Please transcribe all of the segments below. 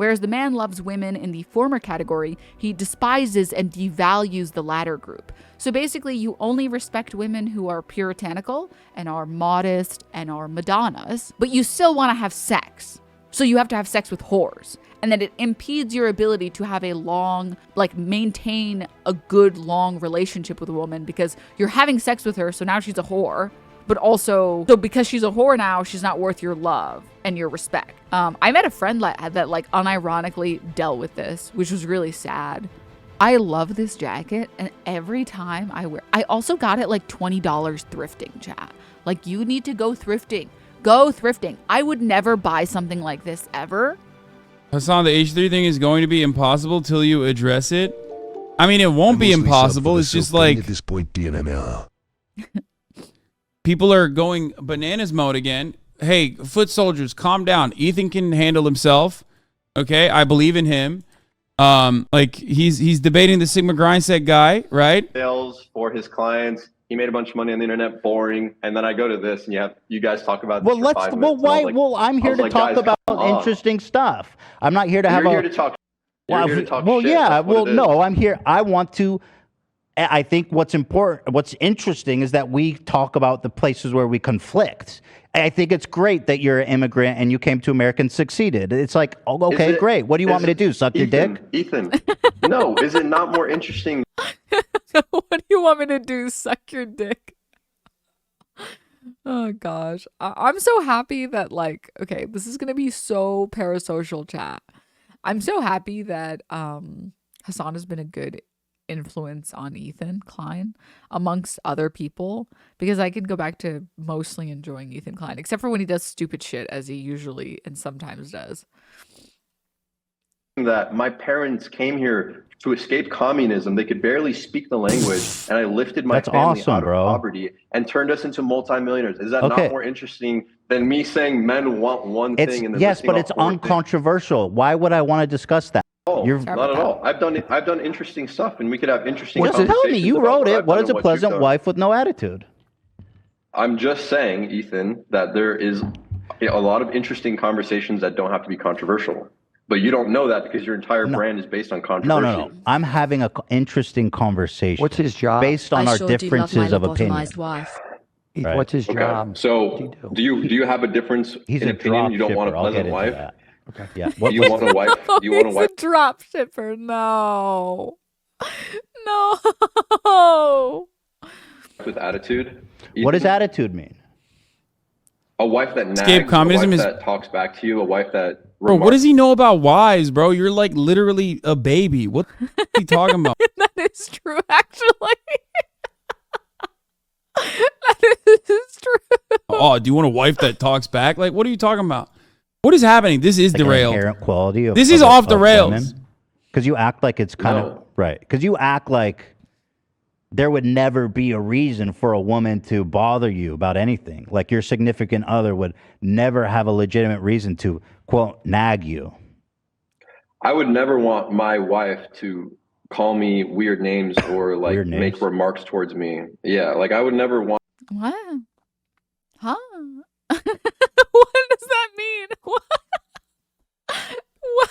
Whereas the man loves women in the former category, he despises and devalues the latter group. So basically, you only respect women who are puritanical and are modest and are Madonnas, but you still want to have sex. So you have to have sex with whores. And then it impedes your ability to have a long, maintain a good long relationship with a woman because you're having sex with her, so now she's a whore. But also, so because she's a whore now, she's not worth your love and your respect. I met a friend that unironically dealt with this, which was really sad. I love this jacket, and every time I also got it $20 thrifting, chat. You need to go thrifting. Go thrifting. I would never buy something like this ever. Hassan, the H3 thing is going to be impossible till you address it. I mean, it won't be impossible. It's just at this point, people are going bananas mode again. Hey, foot soldiers, calm down. Ethan can handle himself. Okay, I believe in him. He's debating the Sigma Grindset guy, right? Sales for his clients. He made a bunch of money on the internet, boring. And then I go to this, and you guys talk about this for 5 minutes. I'm here to talk about interesting stuff. I'm not here to have You're here to talk. You're here to talk shit. Yeah. No, I'm here. I think what's interesting is that we talk about the places where we conflict. I think it's great that you're an immigrant and you came to America and succeeded. It's okay, great. What do you want me to do? Suck your dick? Ethan, no, is it not more interesting? What do you want me to do? Suck your dick? Oh gosh. I'm so happy that okay, this is gonna be so parasocial, chat. I'm so happy that Hassan has been a good influence on Ethan Klein amongst other people, because I can go back to mostly enjoying Ethan Klein, except for when he does stupid shit, as he usually and sometimes does. That my parents came here to escape communism. They could barely speak the language, and I lifted my family out of poverty and turned us into multimillionaires. Is that not more interesting than me saying men want one thing? And yes, but it's uncontroversial. Why would I want to discuss that? Oh, not at all. I've done interesting stuff, and we could have interesting conversations. Tell me, you wrote it. What is a pleasant wife with no attitude? I'm just saying, Ethan, that there is a lot of interesting conversations that don't have to be controversial. But you don't know that because your entire brand is based on controversy. No. I'm having an interesting conversation. What's his job? Based on our differences of opinion. Wife. Right. What's his job? So do you have a difference in opinion? You don't want a pleasant wife? Okay. Yeah. Do you want a wife? Do you want a wife? He's a drop shipper. No. No. With attitude? What does attitude mean? A wife that nags, communism a wife that talks back to you, a wife that... Bro, what does he know about wives, bro? You're literally a baby. What are you talking about? That is true, actually. That is true. Oh, do you want a wife that talks back? What are you talking about? What is happening? This is derailed. Inherent quality of, this is off the rails. Because you act like it's kind of... Right. Because you act like there would never be a reason for a woman to bother you about anything. Like your significant other would never have a legitimate reason to, quote, nag you. I would never want my wife to call me weird names or make remarks towards me. Yeah, I would never want... What? Huh? What does that mean? What? What?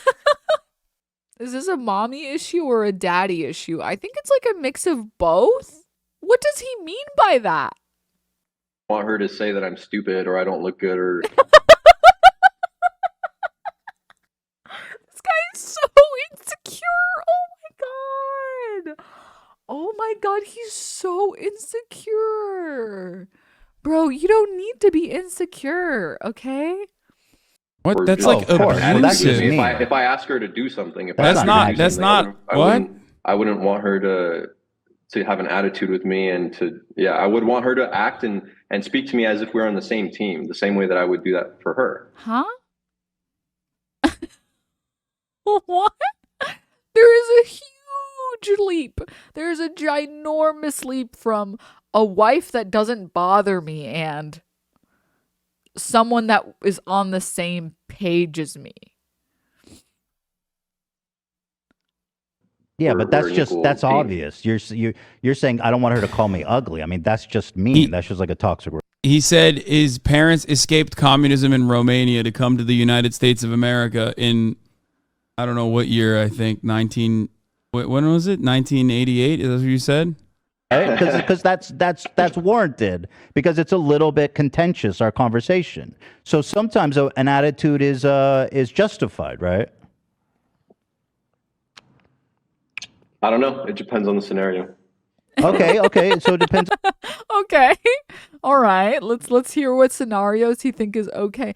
Is this a mommy issue or a daddy issue? I think it's a mix of both. What does he mean by that? I want her to say that I'm stupid or I don't look good or... This guy is so insecure. Oh my god, he's so insecure. Bro, you don't need to be insecure, okay? What? That's abusive. If I ask her to do something, I wouldn't want her to have an attitude with me and I would want her to act and speak to me as if we're on the same team, the same way that I would do that for her. Huh? What? There is a huge leap. There's a ginormous leap from a wife that doesn't bother me and someone that is on the same page as me. Yeah, but that's obvious. You're saying I don't want her to call me ugly. I mean, that's just mean. That's just like a toxic word. He said his parents escaped communism in Romania to come to the United States of America in I don't know what year. I think 19. When was it? 1988. Is that what you said? Because that's warranted, because it's a little bit contentious, our conversation. So sometimes an attitude is justified, right? I don't know. It depends on the scenario. Okay. So it depends. Okay. All right. Let's hear what scenarios you think is okay.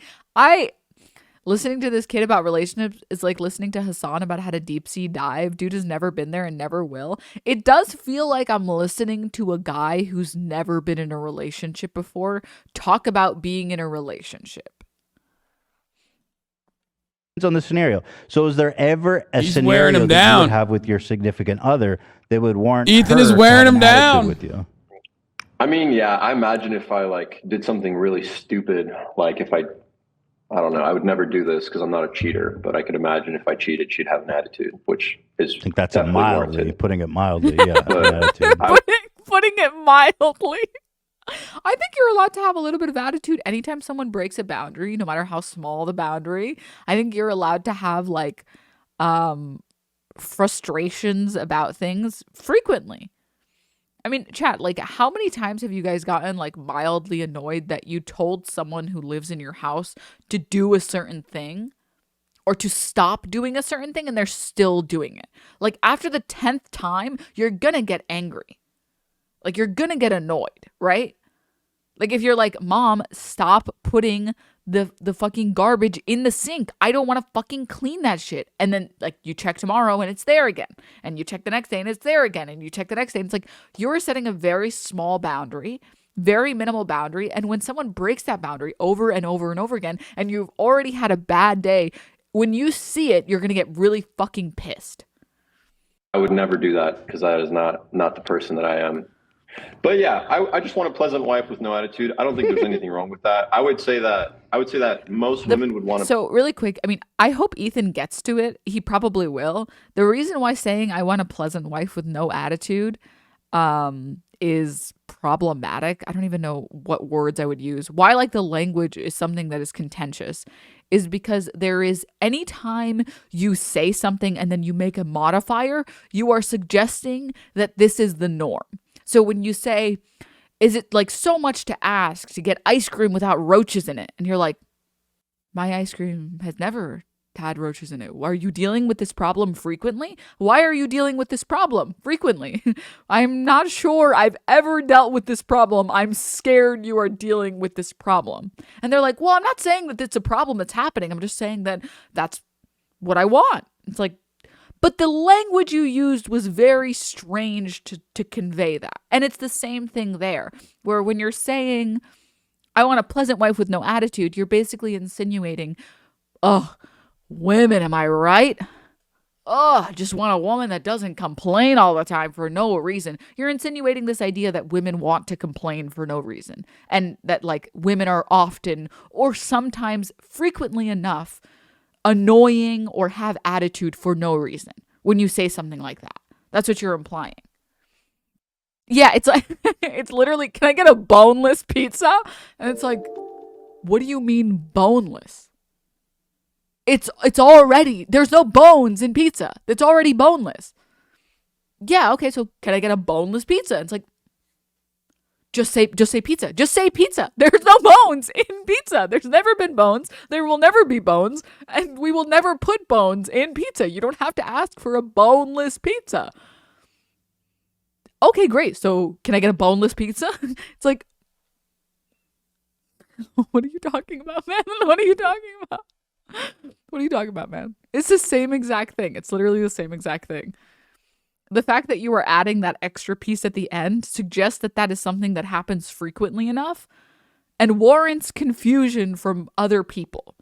Listening to this kid about relationships is like listening to Hassan about how to deep sea dive. Dude has never been there and never will. It does feel like I'm listening to a guy who's never been in a relationship before talk about being in a relationship. On the scenario. So is there ever a scenario that you would have with your significant other that would warrant Ethan is wearing him down with you? I mean, yeah, I imagine if I like did something really stupid, like if I don't know, I would never do this because I'm not a cheater, but I could imagine if I cheated, she'd have an attitude, which is I think that's putting it mildly, yeah. Putting it mildly. I think you're allowed to have a little bit of attitude anytime someone breaks a boundary, no matter how small the boundary. I think you're allowed to have like frustrations about things frequently. I mean, chat, like how many times have you guys gotten like mildly annoyed that you told someone who lives in your house to do a certain thing or to stop doing a certain thing and they're still doing it? Like after the 10th time, you're gonna get angry. Like you're gonna get annoyed, right? Like if you're like, Mom, stop putting the fucking garbage in the sink. I don't want to fucking clean that shit. And then like you check tomorrow and it's there again. And you check the next day and it's there again. And you check the next day and it's like you're setting a very small boundary, very minimal boundary. And when someone breaks that boundary over and over and over again, and you've already had a bad day, when you see it, you're gonna get really fucking pissed. I would never do that because that is not the person that I am. But yeah, I just want a pleasant wife with no attitude. I don't think there's anything wrong with that. I would say that most women would want to. So really quick, I mean, I hope Ethan gets to it. He probably will. The reason why saying I want a pleasant wife with no attitude is problematic. I don't even know what words I would use. Why like the language is something that is contentious is because there is anytime you say something and then you make a modifier, you are suggesting that this is the norm. So when you say, is it like so much to ask to get ice cream without roaches in it? And you're like, my ice cream has never had roaches in it. Are you dealing with this problem frequently? Why are you dealing with this problem frequently? I'm not sure I've ever dealt with this problem. I'm scared you are dealing with this problem. And they're like, well, I'm not saying that it's a problem that's happening. I'm just saying that that's what I want. It's like, but the language you used was very strange to convey that. And it's the same thing there, where when you're saying, I want a pleasant wife with no attitude, you're basically insinuating, oh, women, am I right? Oh, I just want a woman that doesn't complain all the time for no reason. You're insinuating this idea that women want to complain for no reason. And that like women are often, or sometimes frequently enough, annoying or have attitude for no reason when you say something like that. That's what you're implying. Yeah, it's like, it's literally, can I get a boneless pizza? And it's like, what do you mean boneless? It's already, there's no bones in pizza. It's already boneless. Yeah, okay, so can I get a boneless pizza? And it's like, just say pizza. Just say pizza. There's no bones in pizza. There's never been bones. There will never be bones. And we will never put bones in pizza. You don't have to ask for a boneless pizza. Okay, great. So can I get a boneless pizza? It's like, what are you talking about, man? What are you talking about? What are you talking about, man? It's the same exact thing. It's literally the same exact thing. The fact that you are adding that extra piece at the end suggests that that is something that happens frequently enough and warrants confusion from other people.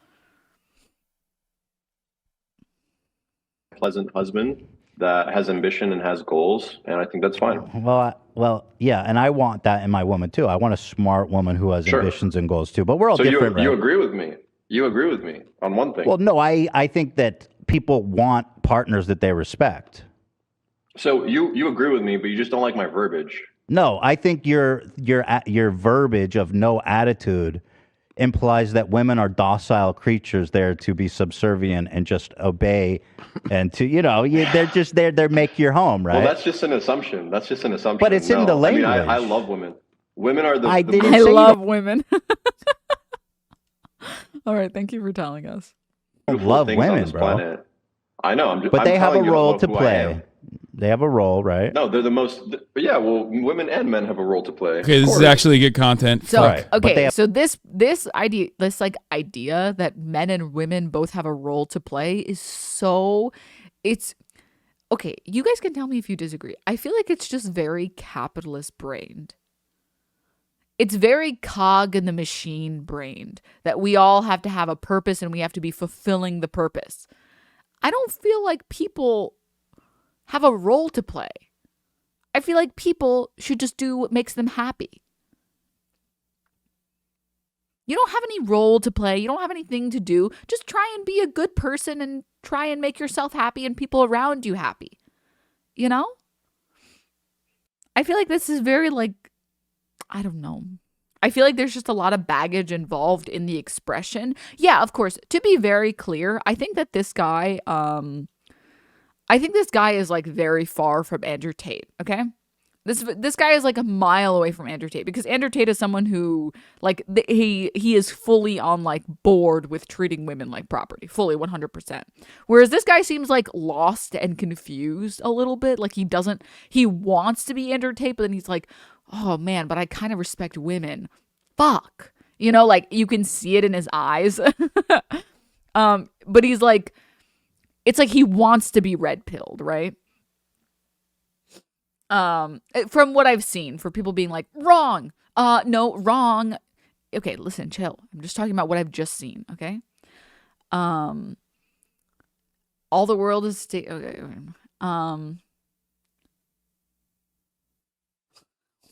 Pleasant husband that has ambition and has goals, and I think that's fine. Well, yeah, and I want that in my woman too. I want a smart woman who has ambitions and goals too. But we're all different, you right? agree with me? You agree with me on one thing? Well, no, I think that people want partners that they respect. So you agree with me, but you just don't like my verbiage. No, I think your verbiage of no attitude implies that women are docile creatures there to be subservient and just obey and to, they're just there to make your home, right? Well, that's just an assumption. But it's in the language. I mean, I love women. Women are I love women. All right, thank you for telling us. I love women, bro. Planet. I know. But they have a role to play. They have a role, right? No, they're the most. Yeah, well, women and men have a role to play. Okay, this is actually good content. So Fuck. okay, so this idea that men and women both have a role to play is so. It's okay. You guys can tell me if you disagree. I feel like it's just very capitalist brained. It's very cog in the machine brained that we all have to have a purpose and we have to be fulfilling the purpose. I don't feel like people have a role to play. I feel like people should just do what makes them happy. You don't have any role to play. You don't have anything to do. Just try and be a good person and try and make yourself happy and people around you happy. You know? I feel like this is very I don't know. I feel like there's just a lot of baggage involved in the expression. Yeah, of course. To be very clear, I think that this guy, is very far from Andrew Tate. Okay, this guy is a mile away from Andrew Tate because Andrew Tate is someone who he is fully on board with treating women like property, fully 100%. Whereas this guy seems lost and confused a little bit. He wants to be Andrew Tate, but then he's oh man, but I kind of respect women. Fuck. You can see it in his eyes. But he's it's he wants to be red pilled, right? From what I've seen, for people being wrong. No, wrong. Okay, listen, chill. I'm just talking about what I've just seen, okay? All the world is okay.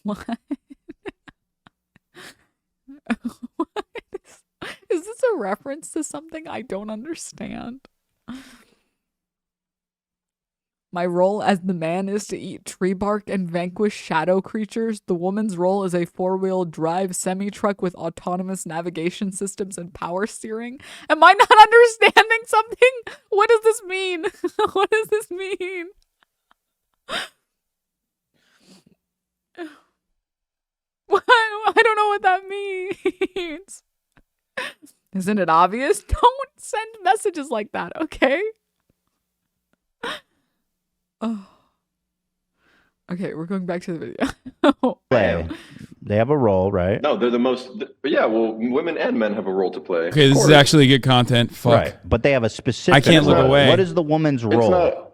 What? What is this a reference to something I don't understand? My role as the man is to eat tree bark and vanquish shadow creatures. The woman's role is a four-wheel drive semi-truck with autonomous navigation systems and power steering. Am I not understanding something? What does this mean? What does this mean? I don't know what that means. Isn't it obvious? Don't send messages like that, okay? Oh. Okay, we're going back to the video. They have a role, right? No, they're the most. Yeah, well, women and men have a role to play. Okay, this is actually good content. Fuck. Right, but they have a specific. I can't look away. What is the woman's role?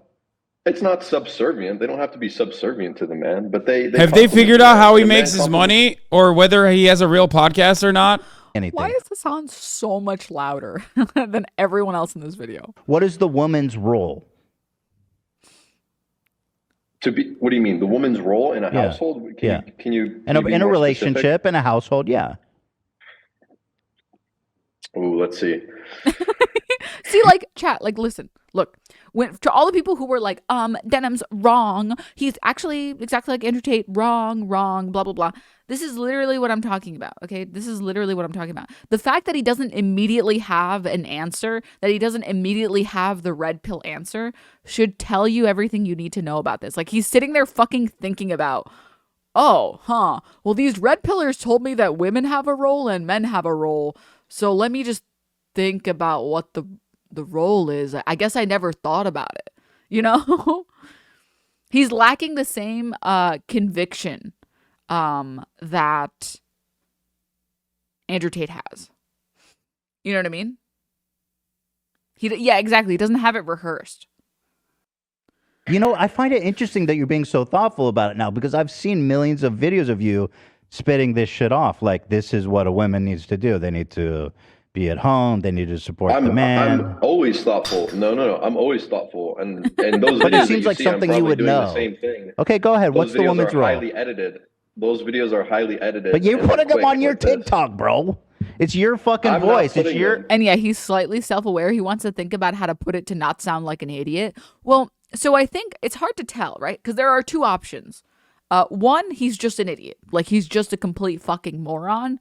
It's not subservient. They don't have to be subservient to the man, but they have they figured out how he makes his money or whether he has a real podcast or not? Anything. Why is Hassan so much louder than everyone else in this video? What is the woman's role? To be, what do you mean? The woman's role in a household? Can you in a relationship, specific? In a household, yeah. Oh, let's see. See, chat, listen, look, to all the people who were Denims, wrong. He's actually exactly like Andrew Tate, wrong, blah, blah, blah. This is literally what I'm talking about, okay? This is literally what I'm talking about. The fact that he doesn't immediately have an answer, that he doesn't immediately have the red pill answer, should tell you everything you need to know about this. He's sitting there fucking thinking about, well, these red pillars told me that women have a role and men have a role, so let me just think about what the role is. I guess I never thought about it, He's lacking the same conviction that Andrew Tate has. You know what I mean? Yeah, exactly. He doesn't have it rehearsed. I find it interesting that you're being so thoughtful about it now because I've seen millions of videos of you spitting this shit off. This is what a woman needs to do. They need to be at home. They need to support the man. I'm always thoughtful. No. I'm always thoughtful. And those but videos it seems like something you would know. The same thing. Okay, go ahead. What's the woman's role? Highly edited. Those videos are highly edited. But you're putting them on your TikTok, bro. It's your fucking voice. It's your. And yeah, he's slightly self-aware. He wants to think about how to put it to not sound like an idiot. Well, so I think it's hard to tell, right? Because there are two options. One, he's just an idiot. He's just a complete fucking moron.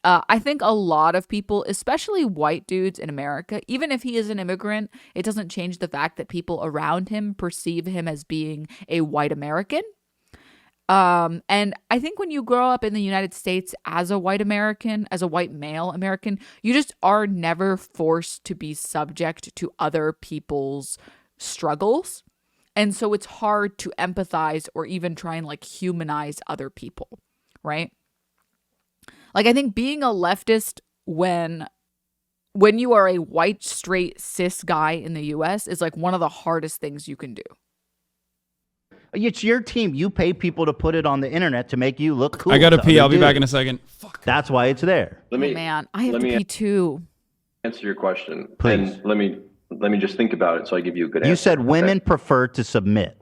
I think a lot of people, especially white dudes in America, even if he is an immigrant, it doesn't change the fact that people around him perceive him as being a white American. And I think when you grow up in the United States as a white American, as a white male American, you just are never forced to be subject to other people's struggles. And so it's hard to empathize or even try and like humanize other people, right? Like, I think being a leftist when you are a white, straight, cis guy in the US is like one of the hardest things you can do. It's your team. You pay people to put it on the internet to make you look cool. I gotta pee. I'll be back in a second. Fuck. That's why it's there. Man, I have to pee too. Answer your question. Please. And let me just think about it so I give you a good answer. You said women prefer to submit.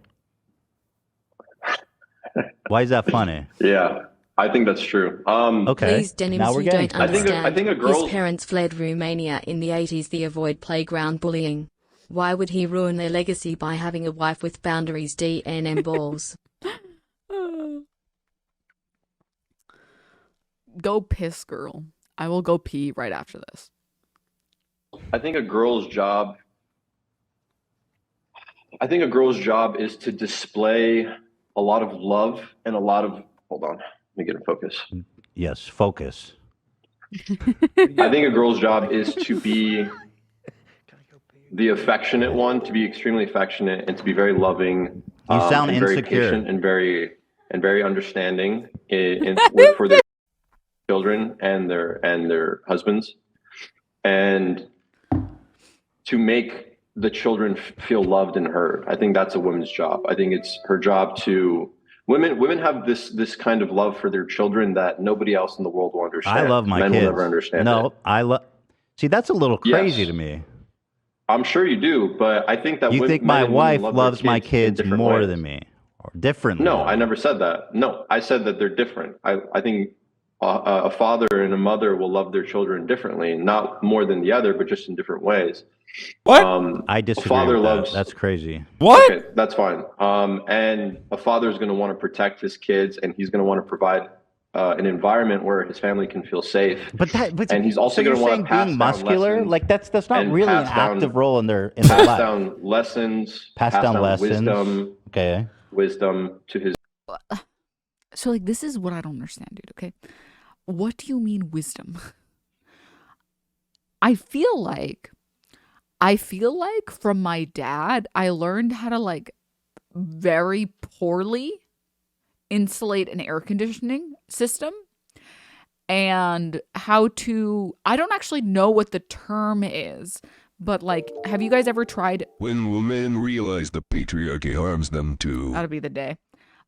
Why is that funny? Yeah. I think that's true. Okay. Please, Denims, you don't understand. I think a girl's... His parents fled Romania in the 80s to avoid playground bullying. Why would he ruin their legacy by having a wife with boundaries? DNM balls. Go piss, girl. I will go pee right after this. I think a girl's job is to display a lot of love and a lot of... Hold on. Let me get in focus. Yes, focus. I think a girl's job is to be the affectionate one, to be extremely affectionate and to be very loving. You sound and very insecure. patient and very understanding for their children and their husbands, and to make the children feel loved and heard. I think that's a woman's job. I think it's her job to... Women have this kind of love for their children that nobody else in the world will understand. I love my Men kids. will never understand No, it. See, that's a little crazy Yes. to me. I'm sure you do, but I think that You think my wife love loves my their kids in different more ways. than me, or differently? No, I never said that. No, I said that they're different. I think a father and a mother will love their children differently, not more than the other, but just in different ways. What? I disagree. A father with that. loves... That's crazy. What? Okay, that's fine. And a father is going to want to protect his kids, and he's going to want to provide an environment where his family can feel safe. And he's also going to want to pass being muscular. Lessons, like that's not really an active role in their pass life. Down lessons, pass down lessons, wisdom. Okay, wisdom to his. So like, this is what I don't understand, dude. Okay, what do you mean wisdom? I feel like from my dad, I learned how to like very poorly insulate an air conditioning system, and how to, I don't actually know what the term is, but like, have you guys ever tried... When women realize the patriarchy harms them too. That'll be the day.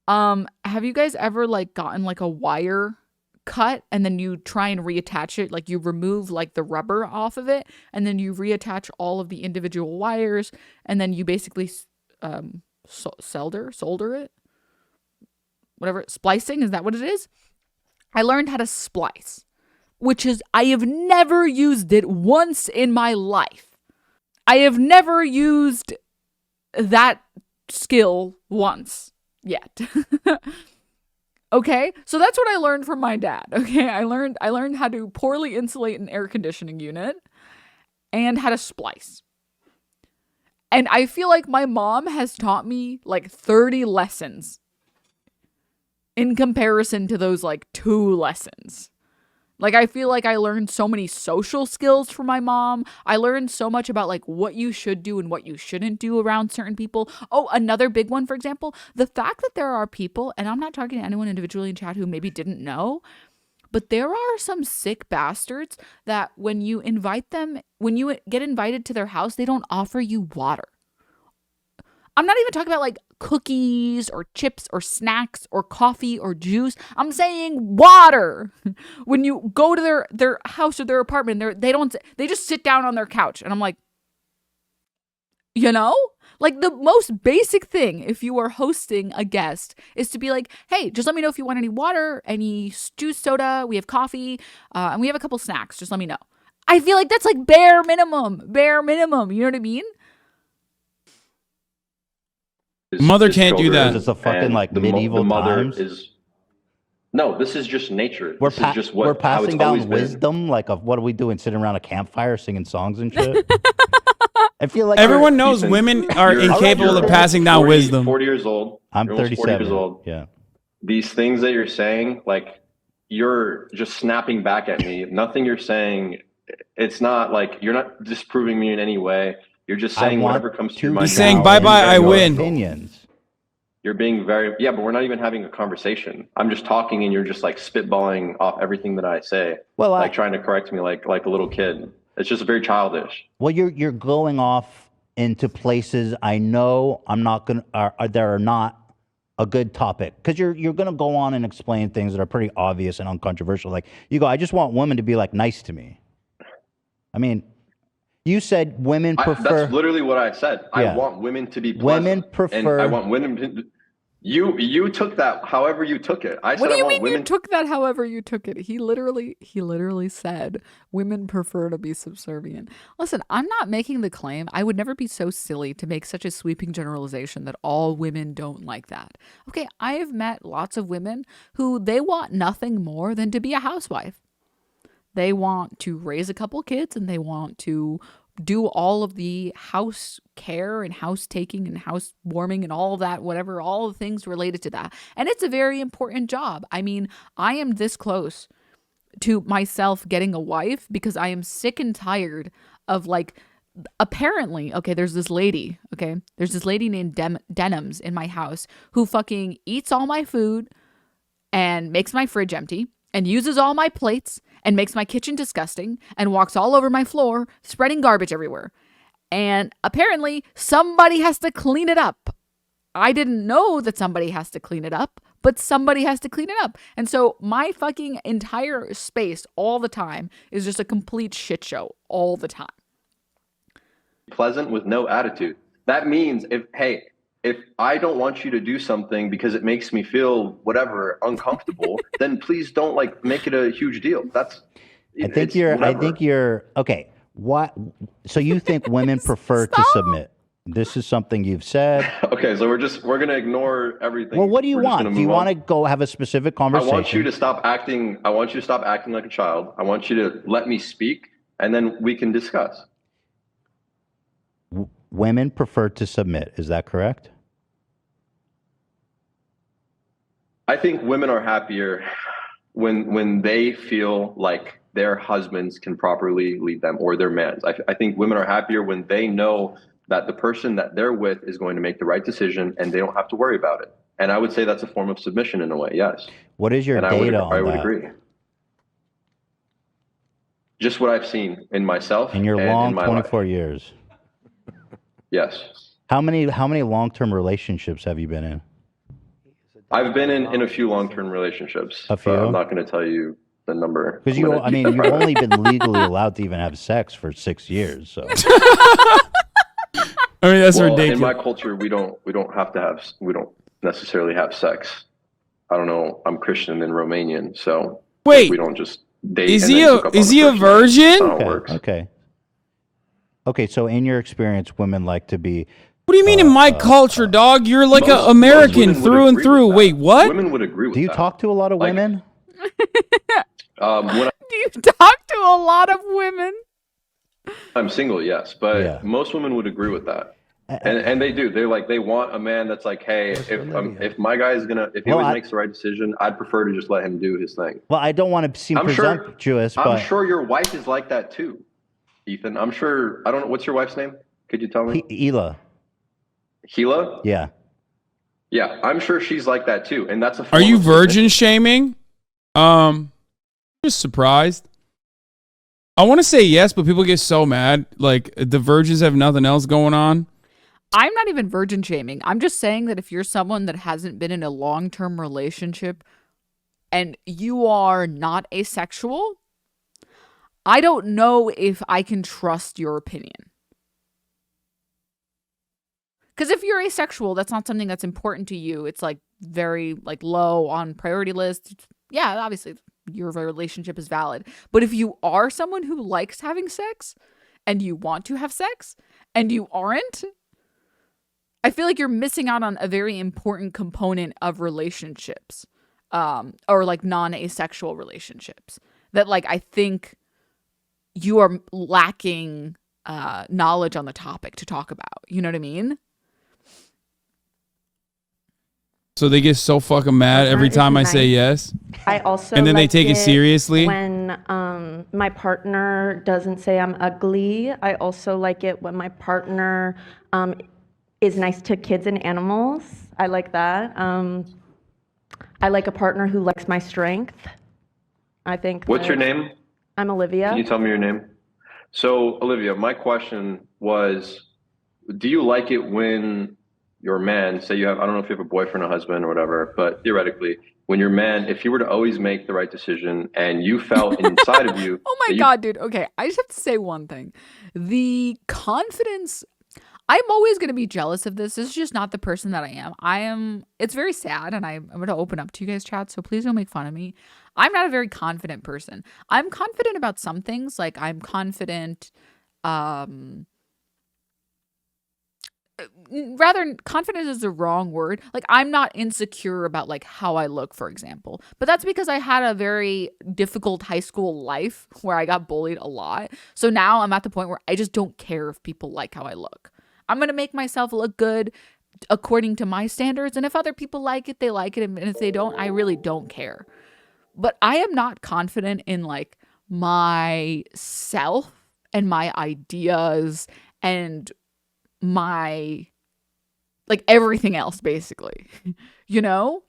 Have you guys ever like gotten like a wire cut and then you try and reattach it? Like you remove like the rubber off of it and then you reattach all of the individual wires and then you basically solder it? Whatever, splicing, is that what it is? I learned how to splice, which is, I have never used it once in my life. I have never used that skill once yet. Okay, so that's what I learned from my dad. Okay, I learned how to poorly insulate an air conditioning unit and how to splice. And I feel like my mom has taught me like 30 lessons in comparison to those like 2 lessons. Like, I feel like I learned so many social skills from my mom. I learned so much about like what you should do and what you shouldn't do around certain people. Oh, another big one, for example, the fact that there are people, and I'm not talking to anyone individually in chat who maybe didn't know, but there are some sick bastards that when you invite them, when you get invited to their house, they don't offer you water. I'm not even talking about like cookies or chips or snacks or coffee or juice. I'm saying water. When you go to their house or their apartment, they just sit down on their couch. And I'm like, you know, like the most basic thing if you are hosting a guest is to be like, hey, just let me know if you want any water, any juice, soda. We have coffee and we have a couple snacks. Just let me know. I feel like that's like bare minimum. You know what I mean? Mother can't do that. It's a fucking like medieval the mother times. No, this is just nature. We're This is just we're how it's passing always down been. wisdom. Like, what are we doing? Sitting around a campfire singing songs and shit. I feel like everyone knows Ethan, women are incapable of you're passing down 40 wisdom. 40 years old. I'm You're almost 37. 40 years old. Yeah. These things that you're saying, like, you're just snapping back at me. Nothing you're saying, it's not like you're not disproving me in any way. You're just saying whatever comes to your mind. He's saying, bye-bye, I win. Opinions. You're being very, yeah, but we're not even having a conversation. I'm just talking and you're just like spitballing off everything that I say. Well, like trying to correct me like a little kid. It's just very childish. Well, you're going off into places I know I'm not going to, that are not a good topic. Because you're going to go on and explain things that are pretty obvious and uncontroversial. Like, you go, I just want women to be like nice to me. I mean, you said women prefer. That's literally what I said. Yeah. I want women to be pleasant. Women prefer. And I want women to. You took that however you took it. I said What do you I want mean women. you took that however you took it? He literally said women prefer to be subservient. Listen, I'm not making the claim. I would never be so silly to make such a sweeping generalization that all women don't like that. Okay, I have met lots of women who they want nothing more than to be a housewife. They want to raise a couple kids and they want to do all of the house care and house taking and house warming and all of that, whatever, all the things related to that. And it's a very important job. I mean, I am this close to myself getting a wife because I am sick and tired of like, apparently, okay, there's this lady named Denims in my house who fucking eats all my food and makes my fridge empty and uses all my plates and makes my kitchen disgusting and walks all over my floor, spreading garbage everywhere. And apparently somebody has to clean it up. I didn't know that somebody has to clean it up, but somebody has to clean it up. And so my fucking entire space all the time is just a complete shit show all the time. Pleasant with no attitude. That means if I don't want you to do something because it makes me feel whatever uncomfortable, then please don't like make it a huge deal. I think you're okay. What? So you think women prefer to submit? This is something you've said. Okay, so we're gonna ignore everything. Well, what do you want? Do you want to go have a specific conversation? I want you to stop acting like a child. I want you to let me speak, and then we can discuss. Women prefer to submit. Is that correct? I think women are happier when they feel like their husbands can properly lead them or their mans. I think women are happier when they know that the person that they're with is going to make the right decision and they don't have to worry about it. And I would say that's a form of submission in a way, yes. What is your data on that? I would agree. Just what I've seen in myself. In your long in my 24 life. years. Yes. How many long-term relationships have you been in? I've been in a few long-term relationships. A few? I'm not going to tell you the number. Because you've only been legally allowed to even have sex for 6 years. So. I mean, that's ridiculous. In my culture, we don't necessarily have sex. I don't know. I'm Christian and Romanian, so wait, we don't just date. Is he a virgin? Okay. So in your experience, women like to be. What do you mean in my culture, dog? You're like an American through and through. Wait, what? Women would agree with that. Do you talk to a lot of women? Do you talk to a lot of women? I'm single, yes, but most women would agree with that, and they do. They want a man that's like, hey, if my guy is if he always makes the right decision, I'd prefer to just let him do his thing. Well, I don't want to seem presumptuous, but I'm sure your wife is like that too, Ethan. I'm sure. I don't know. What's your wife's name? Could you tell me? Hila. Hila? Yeah. Yeah, I'm sure she's like that too, and that's a. Are you virgin shaming? Just surprised. I want to say yes, but people get so mad. Like, the virgins have nothing else going on. I'm not even virgin shaming. I'm just saying that if you're someone that hasn't been in a long-term relationship and you are not asexual, I don't know if I can trust your opinion. Because if you're asexual, that's not something that's important to you. It's like very like low on priority list. Yeah, obviously your relationship is valid. But if you are someone who likes having sex and you want to have sex and you aren't, I feel like you're missing out on a very important component of relationships. or like non-asexual relationships, that like I think you are lacking knowledge on the topic to talk about. You know what I mean? So they get so fucking mad every time I say yes. I also and then they take it seriously. When my partner doesn't say I'm ugly. I also like it when my partner is nice to kids and animals. I like that. I like a partner who likes my strength. I think. What's your name? I'm Olivia. Can you tell me your name? So, Olivia, my question was, do you like it when your man, say you have, I don't know if you have a boyfriend or husband or whatever, but theoretically, when your man, if he were to always make the right decision and you felt inside of you. Oh my God, dude. Okay, I just have to say one thing. The confidence, I'm always going to be jealous of this. This is just not the person that I am. It's very sad, and I'm going to open up to you guys, chat, so please don't make fun of me. I'm not a very confident person. I'm confident about some things. Like, I'm confident, rather, confident is the wrong word. Like, I'm not insecure about like how I look, for example, but that's because I had a very difficult high school life where I got bullied a lot. So now I'm at the point where I just don't care if people like how I look. I'm going to make myself look good according to my standards. And if other people like it, they like it. And if they don't, I really don't care. But I am not confident in like myself and my ideas and my like everything else, basically. You know,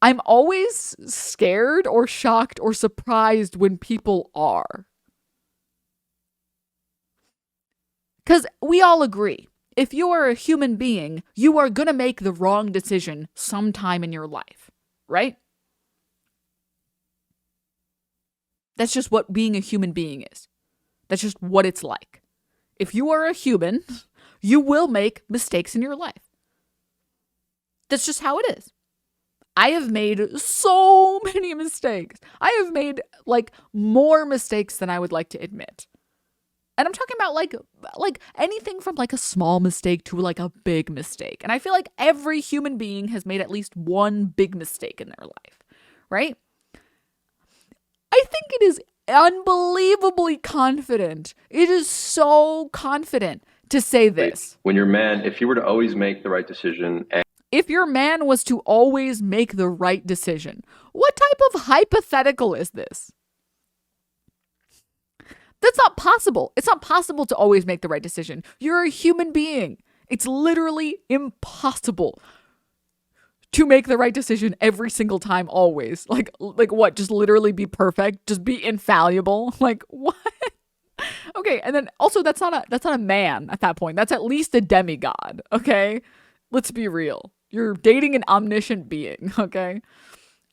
I'm always scared or shocked or surprised when people are, because we all agree, if you are a human being, you are gonna make the wrong decision sometime in your life, right? That's just what being a human being is. That's just what it's like. If you are a human, you will make mistakes in your life. That's just how it is. I have made so many mistakes. I have made like more mistakes than I would like to admit. And I'm talking about like anything from like a small mistake to like a big mistake. And I feel like every human being has made at least one big mistake in their life, right? I think it is unbelievably confident. It is so confident to say this. When your man, if he were to always make the right decision. If your man was to always make the right decision, what type of hypothetical is this? That's not possible. It's not possible to always make the right decision. You're a human being. It's literally impossible to make the right decision every single time, always. Like what? Just literally be perfect? Just be infallible? Like what? Okay, and then also that's not a man at that point. That's at least a demigod, okay? Let's be real. You're dating an omniscient being, okay?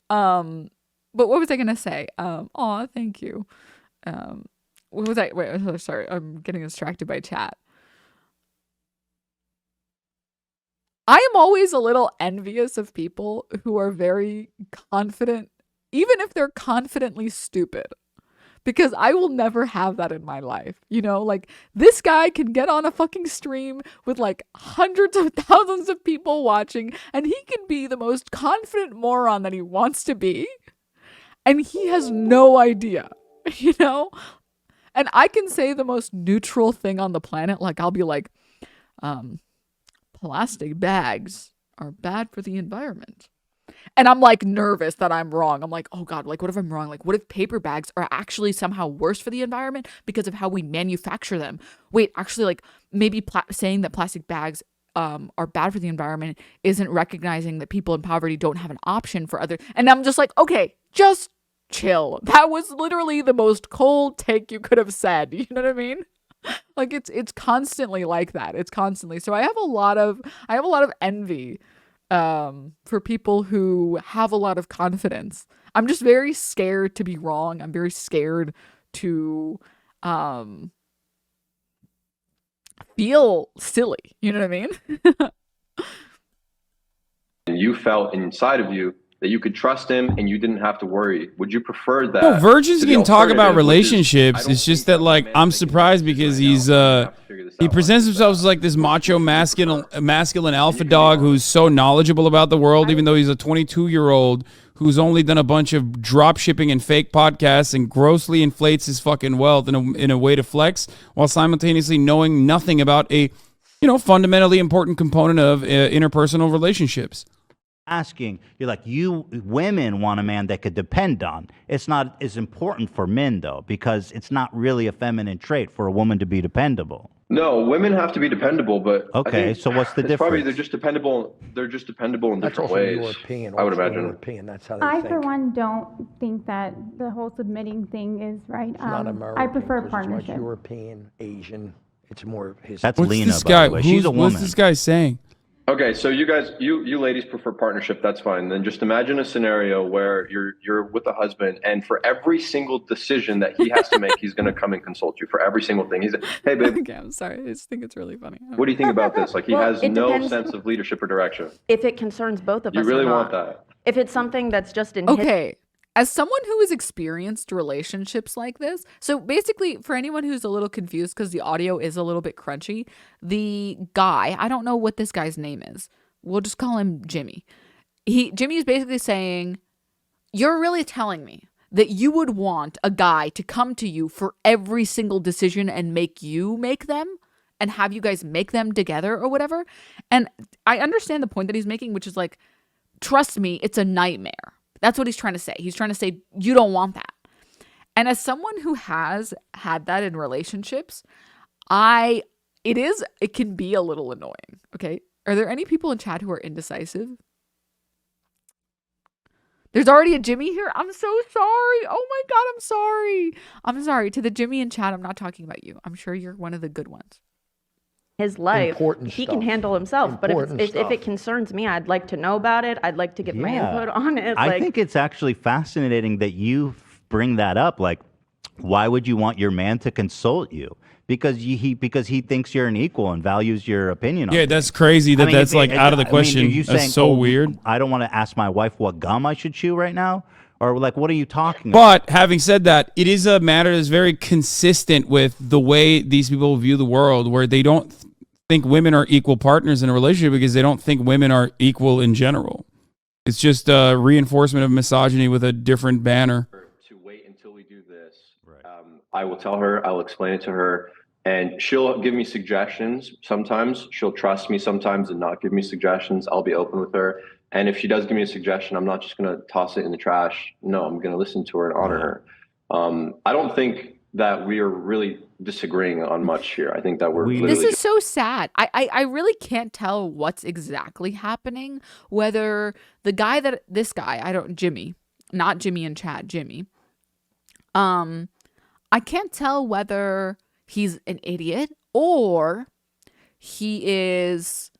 But what was I gonna say? Aw, thank you. What was I? Wait, sorry, I'm getting distracted by chat. I am always a little envious of people who are very confident, even if they're confidently stupid, because I will never have that in my life. You know, like this guy can get on a fucking stream with like hundreds of thousands of people watching, and he can be the most confident moron that he wants to be, and he has no idea, you know? And I can say the most neutral thing on the planet, like I'll be like, plastic bags are bad for the environment. And I'm like nervous that I'm wrong. I'm like, oh God, like what if I'm wrong? Like what if paper bags are actually somehow worse for the environment because of how we manufacture them? Wait, actually like maybe saying that plastic bags are bad for the environment isn't recognizing that people in poverty don't have an option for other. And I'm just like, okay, just chill. That was literally the most cold take you could have said. You know what I mean? Like it's constantly like that. It's constantly. So I have a lot of envy for people who have a lot of confidence. I'm just very scared to be wrong. I'm very scared to feel silly. You know what I mean? And you felt inside of you that you could trust him and you didn't have to worry. Would you prefer that? No, virgins can talk about relationships. It's just that like I'm surprised because he's he presents himself as like this macho masculine alpha dog who's so knowledgeable about the world, even though he's a 22-year-old who's only done a bunch of drop shipping and fake podcasts and grossly inflates his fucking wealth in a way to flex while simultaneously knowing nothing about a, fundamentally important component of interpersonal relationships. Asking, you're like, you women want a man that could depend on. It's not as important for men, though, because it's not really a feminine trait for a woman to be dependable. No, women have to be dependable, but okay, so what's the difference? Probably they're just dependable in different ways. European, I would imagine. European, that's how they I, think. for one, don't think that the whole submitting thing is right. It's not American. I prefer 'cause partnership. It's European, Asian. It's more his. That's What's Lena, this guy? by the way. She's a woman. What's this guy saying? Okay, so you guys, you ladies prefer partnership. That's fine. Then just imagine a scenario where you're with a husband, and for every single decision that he has to make, he's going to come and consult you for every single thing. He's like, "Hey, babe." Okay, I'm sorry. I just think it's really funny. What do you think about this? Like, he Well, has it no depends sense of leadership or direction. If it concerns both of You us, really or want not. that? If it's something that's just in his Okay. As someone who has experienced relationships like this, so basically for anyone who's a little confused because the audio is a little bit crunchy, the guy, I don't know what this guy's name is. We'll just call him Jimmy. Jimmy is basically saying, you're really telling me that you would want a guy to come to you for every single decision and make you make them and have you guys make them together or whatever. And I understand the point that he's making, which is like, trust me, it's a nightmare. That's what he's trying to say. He's trying to say, you don't want that. And as someone who has had that in relationships, it can be a little annoying. Okay. Are there any people in chat who are indecisive? There's already a Jimmy here. I'm so sorry. Oh my God, I'm sorry. I'm sorry. To the Jimmy in chat, I'm not talking about you. I'm sure you're one of the good ones. his life, Important he stuff. can handle himself. But Important if stuff. it concerns me, I'd like to know about it. I'd like to get my input on it. I think it's actually fascinating that you bring that up. Like, why would you want your man to consult you? Because he thinks you're an equal and values your opinion. Yeah, that's crazy. That's like out of the question. That's so weird. I don't want to ask my wife what gum I should chew right now, or like, what are you talking about? But having said that, it is a matter that's very consistent with the way these people view the world, where they don't think women are equal partners in a relationship because they don't think women are equal in general. It's just a reinforcement of misogyny with a different banner. To wait until we do this, I will tell her, I'll explain it to her, and she'll give me suggestions. Sometimes she'll trust me, sometimes and not give me suggestions. I'll be open with her. And if she does give me a suggestion, I'm not just going to toss it in the trash. No, I'm going to listen to her and honor her. I don't think that we are really disagreeing on much here. I think that we're This is so sad. I really can't tell what's exactly happening. Whether the guy Jimmy, not Jimmy and Chad, Jimmy. I can't tell whether he's an idiot or he is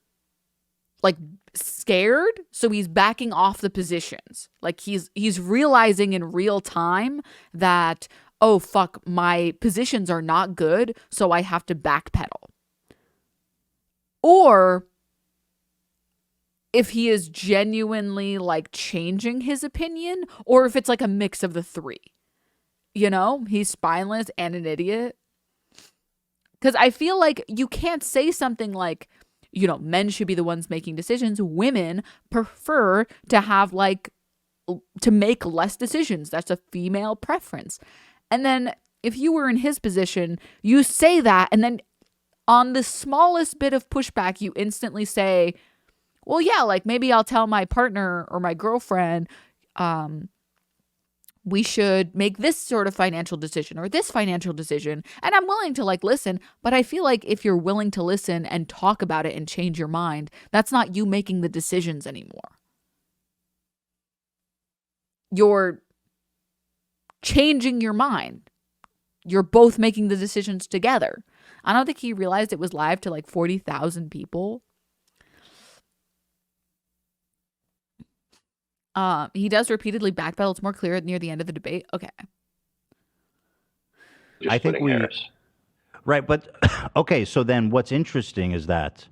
like scared, so he's backing off the positions. Like he's realizing in real time that, oh fuck, my positions are not good, so I have to backpedal. Or if he is genuinely like changing his opinion, or if it's like a mix of the three. You know, he's spineless and an idiot. Because I feel like you can't say something like, you know, men should be the ones making decisions. Women prefer to have to make less decisions. That's a female preference. And then if you were in his position, you say that, and then on the smallest bit of pushback, you instantly say, well, yeah, like maybe I'll tell my partner or my girlfriend, we should make this sort of financial decision or this financial decision. And I'm willing to listen, but I feel like if you're willing to listen and talk about it and change your mind, that's not you making the decisions anymore. You're changing your mind. You're both making the decisions together. I don't think he realized it was live to 40,000 people. He does repeatedly backpedal. It's more clear near the end of the debate. Okay. I think right, but okay. So then, what's interesting is that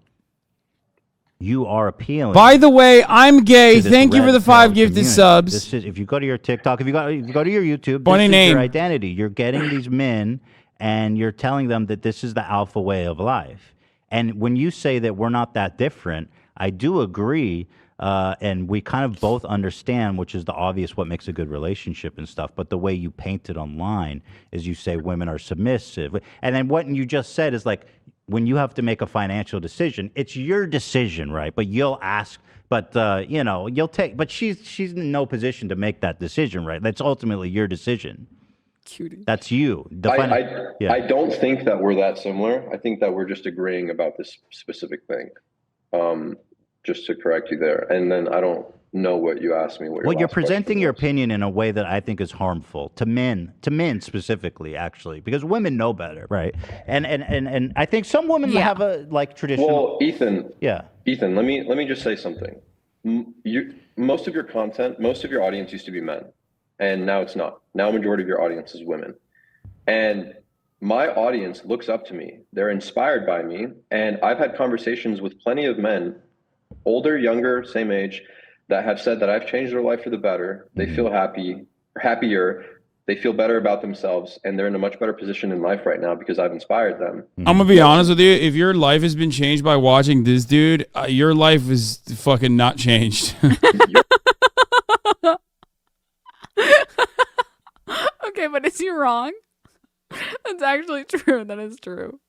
you are appealing. By the way, I'm gay. Thank you for the 5 gifted subs. This is, if you go to your TikTok, if you go to your YouTube, Funny this name. is your identity. You're getting these men, and you're telling them that this is the alpha way of life. And when you say that we're not that different, I do agree and we kind of both understand, which is the obvious, what makes a good relationship and stuff. But the way you paint it online is you say women are submissive. And then what you just said is like, when you have to make a financial decision, it's your decision, right? But you'll ask, but you know, you'll take, but she's in no position to make that decision, right? That's ultimately your decision. Cutie. That's you. I don't think that we're that similar. I think that we're just agreeing about this specific thing. Just to correct you there. And then I don't know what you asked me. Well, you're presenting your opinion in a way that I think is harmful to men specifically, actually, because women know better, right? And I think some women have a like traditional. Well, Ethan. Yeah. Ethan, let me just say something. Most of your content, most of your audience used to be men, and now it's not. Now a majority of your audience is women, and my audience looks up to me. They're inspired by me, and I've had conversations with plenty of men, older, younger, same age, that have said that I've changed their life for the better. They feel happier. They feel better about themselves, and they're in a much better position in life right now because I've inspired them. I'm gonna be honest with you. If your life has been changed by watching this dude, your life is fucking not changed. Okay, but is he wrong? That's actually true. That is true.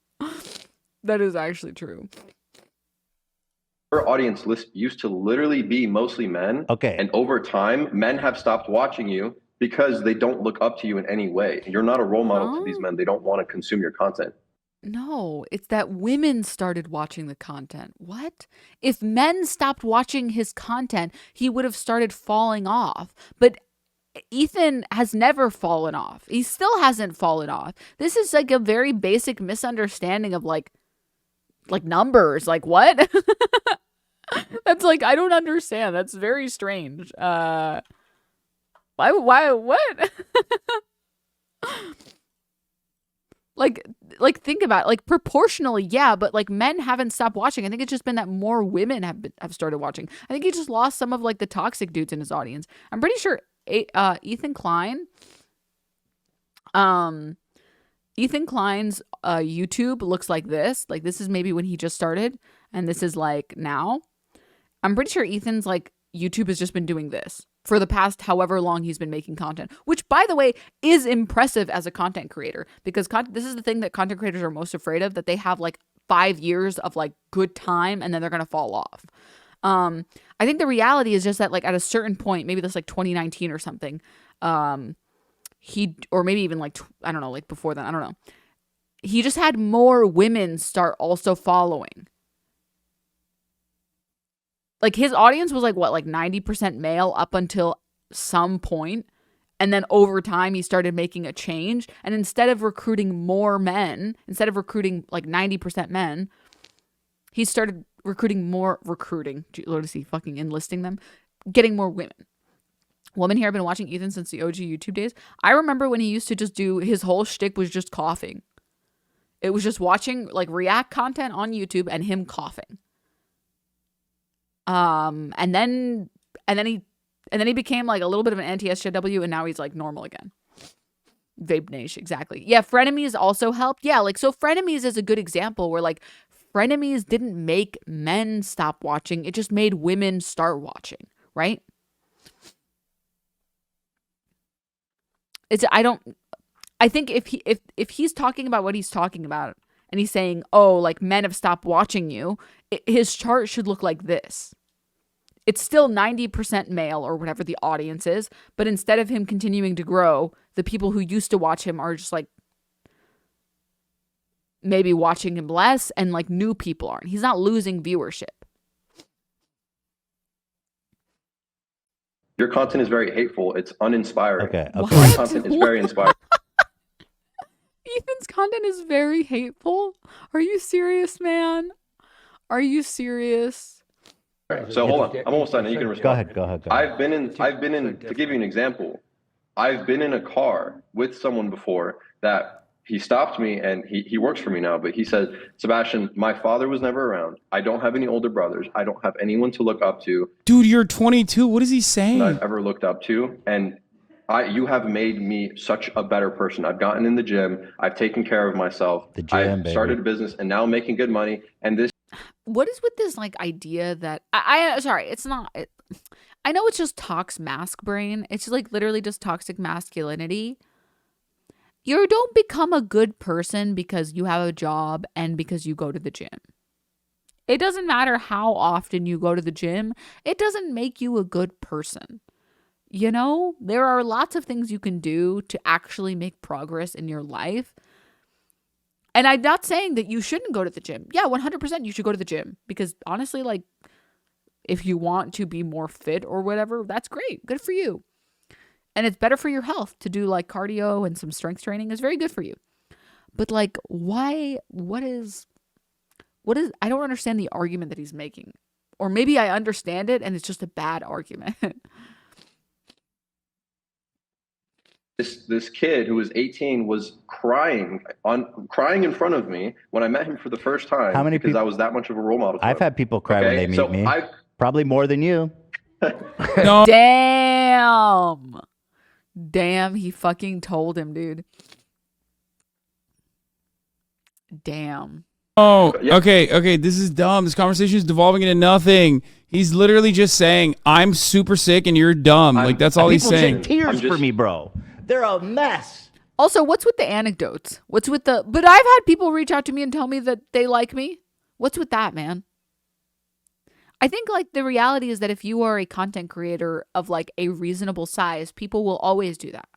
That is actually true. Her audience list used to literally be mostly men. Okay. And over time, men have stopped watching you because they don't look up to you in any way. You're not a role model to these men. They don't want to consume your content. No, it's that women started watching the content. What? If men stopped watching his content, he would have started falling off. But Ethan has never fallen off. He still hasn't fallen off. This is like a very basic misunderstanding of like numbers. Like what? That's like, I don't understand. That's very strange. Why, what? like think about it. Like proportionally, yeah, but like men haven't stopped watching. I think it's just been that more women have started watching. I think he just lost some of like the toxic dudes in his audience. I'm pretty sure Ethan Klein, Ethan Klein's YouTube looks like this. Like this is maybe when he just started, and this is like now. I'm pretty sure Ethan's like YouTube has just been doing this for the past however long he's been making content, which by the way is impressive as a content creator, because this is the thing that content creators are most afraid of, that they have like 5 years of like good time and then they're going to fall off. I think the reality is just that like at a certain point, maybe this like 2019 or something, or maybe even like, I don't know, like before then, I don't know. He just had more women start also following. Like his audience was like what, like 90% male up until some point. And then over time he started making a change. And instead of recruiting more men, instead of recruiting like 90% men, he started recruiting. Is he fucking enlisting them? Getting more women. Women here have been watching Ethan since the OG YouTube days. I remember when he used to just do, his whole shtick was just coughing. It was just watching like react content on YouTube and him coughing. And then he became like a little bit of an anti-SJW, and now he's like normal again. Vape Nation, exactly. Yeah, frenemies also helped. Yeah, like so frenemies is a good example where like frenemies didn't make men stop watching, it just made women start watching, right? I think if he's talking about what he's talking about and he's saying, oh, like men have stopped watching you, his chart should look like this. It's still 90% male or whatever the audience is, but instead of him continuing to grow, the people who used to watch him are just like maybe watching him less, and like new people aren't. He's not losing viewership. Your content is very hateful. It's uninspiring. Okay. My content is very inspiring. Ethan's content is very hateful? Are you serious, man? Are you serious? Right, so hold on. I'm almost done. You can respond. Go ahead. I've been in, to give you an example, I've been in a car with someone before that he stopped me, and he works for me now, but he said, Sebastian, my father was never around. I don't have any older brothers. I don't have anyone to look up to. Dude, you're 22. What is he saying? That I've ever looked up to. And you have made me such a better person. I've gotten in the gym. I've taken care of myself. The gym, I've started a business, and now I'm making good money. And this what is with this like idea that I sorry, it's not. I know it's just toxic mask brain. It's like literally just toxic masculinity. You don't become a good person because you have a job and because you go to the gym. It doesn't matter how often you go to the gym. It doesn't make you a good person. You know, there are lots of things you can do to actually make progress in your life. And I'm not saying that you shouldn't go to the gym. Yeah, 100% you should go to the gym. Because honestly, like, if you want to be more fit or whatever, that's great. Good for you. And it's better for your health to do like cardio and some strength training is very good for you. But like, why, what is, I don't understand the argument that he's making. Or maybe I understand it and it's just a bad argument. This kid who was 18 was crying in front of me when I met him for the first time. How many because people, I was that much of a role model. I've had people cry when they meet me. Probably more than you. No. Damn, he fucking told him, dude. Damn. Oh, okay. This is dumb. This conversation is devolving into nothing. He's literally just saying, I'm super sick and you're dumb. Like, that's all he's saying. People shed tears for me, bro. They're a mess. Also, what's with the anecdotes? What's with the... But I've had people reach out to me and tell me that they like me. What's with that, man? I think, like, the reality is that if you are a content creator of, like, a reasonable size, people will always do that.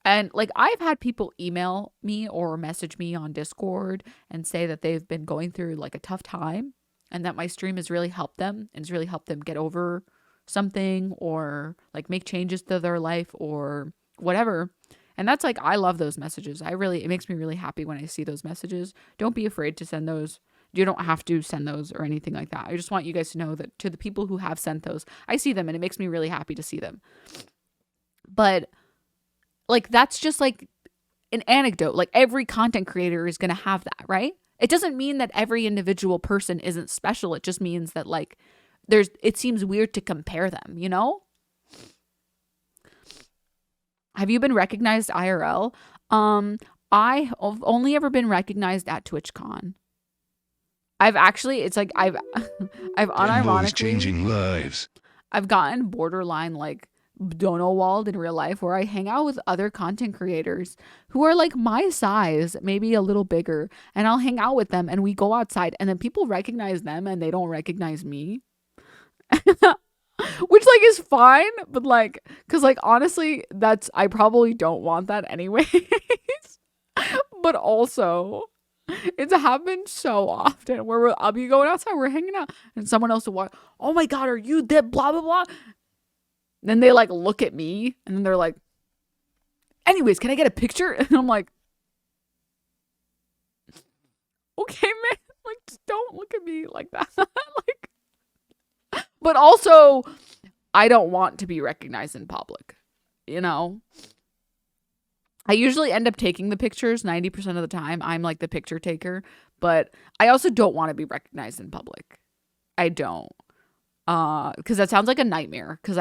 And, like, I've had people email me or message me on Discord and say that they've been going through, like, a tough time and that my stream has really helped them and has really helped them get over something or, like, make changes to their life or whatever. And that's, like, I love those messages. It makes me really happy when I see those messages. Don't be afraid to send those. You don't have to send those or anything like that. I just want you guys to know that to the people who have sent those, I see them and it makes me really happy to see them. But, like, that's just, like, an anecdote. Like, every content creator is going to have that, right? It doesn't mean that every individual person isn't special. It just means that, like, it seems weird to compare them, you know? Have you been recognized IRL? I've only ever been recognized at TwitchCon. I've actually, it's like, I've unironically changing lives. I've gotten borderline, like, Donowald in real life, where I hang out with other content creators who are like my size, maybe a little bigger, and I'll hang out with them and we go outside and then people recognize them and they don't recognize me. Which, like, is fine, but, like, because, like, honestly, I probably don't want that anyways. But also, it's happened so often where I'll be going outside, we're hanging out, and someone else will walk, oh my God, are you that blah, blah, blah. Then they, like, look at me, and then they're like, anyways, can I get a picture? And I'm like, okay, man, like, just don't look at me like that. Like, but also, I don't want to be recognized in public, you know? I usually end up taking the pictures 90% of the time. I'm, like, the picture taker, but I also don't want to be recognized in public. I don't. Because that sounds like a nightmare, because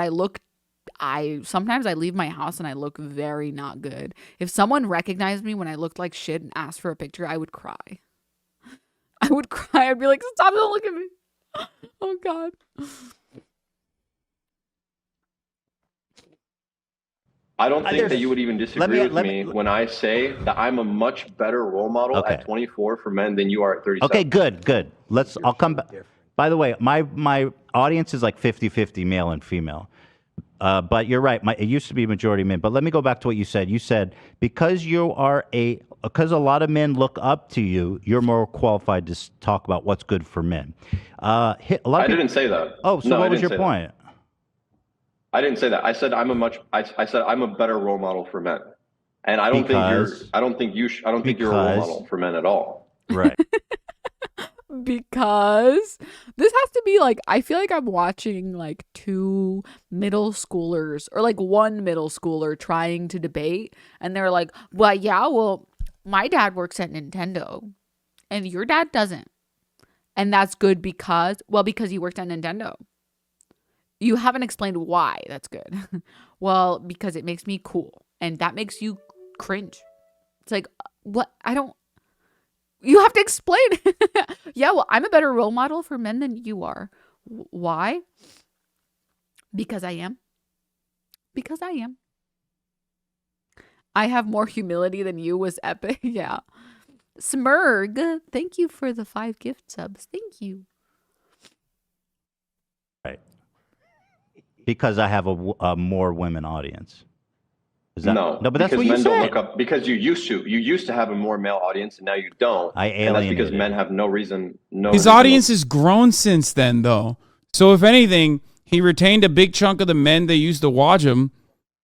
sometimes I leave my house and I look very not good. If someone recognized me when I looked like shit and asked for a picture, I would cry. I'd be like, stop, don't look at me. Oh God. I don't think that you would even disagree with me when I say that I'm a much better role model at 24 for men than you are at 37. Okay, good. I'll come back. By the way, my audience is like 50-50 male and female. But you're right. It used to be majority men. But let me go back to what you said. You said because a lot of men look up to you, you're more qualified to talk about what's good for men. I didn't say that. Oh, so what was your point? I didn't say that. I said I'm a better role model for men, and I don't think you're a role model for men at all. Right. Because this has to be like, I feel like I'm watching like two middle schoolers or like one middle schooler trying to debate, and they're like, well, my dad works at Nintendo and your dad doesn't, and that's good because he worked at Nintendo. You haven't explained why that's good. Well, because it makes me cool and that makes you cringe. It's like, what? You have to explain. Yeah, well, I'm a better role model for men than you are. Why? Because I am. Because I am. I have more humility than you was epic. Yeah. Smurg, thank you for the 5 gift subs. Thank you. Right. Because I have a more women audience. Is that, no, but that's what you men said. don't look up, because you used to have a more male audience, and now you don't. I alienated. And that's because men have no reason. His audience has grown since then, though. So if anything, he retained a big chunk of the men that used to watch him.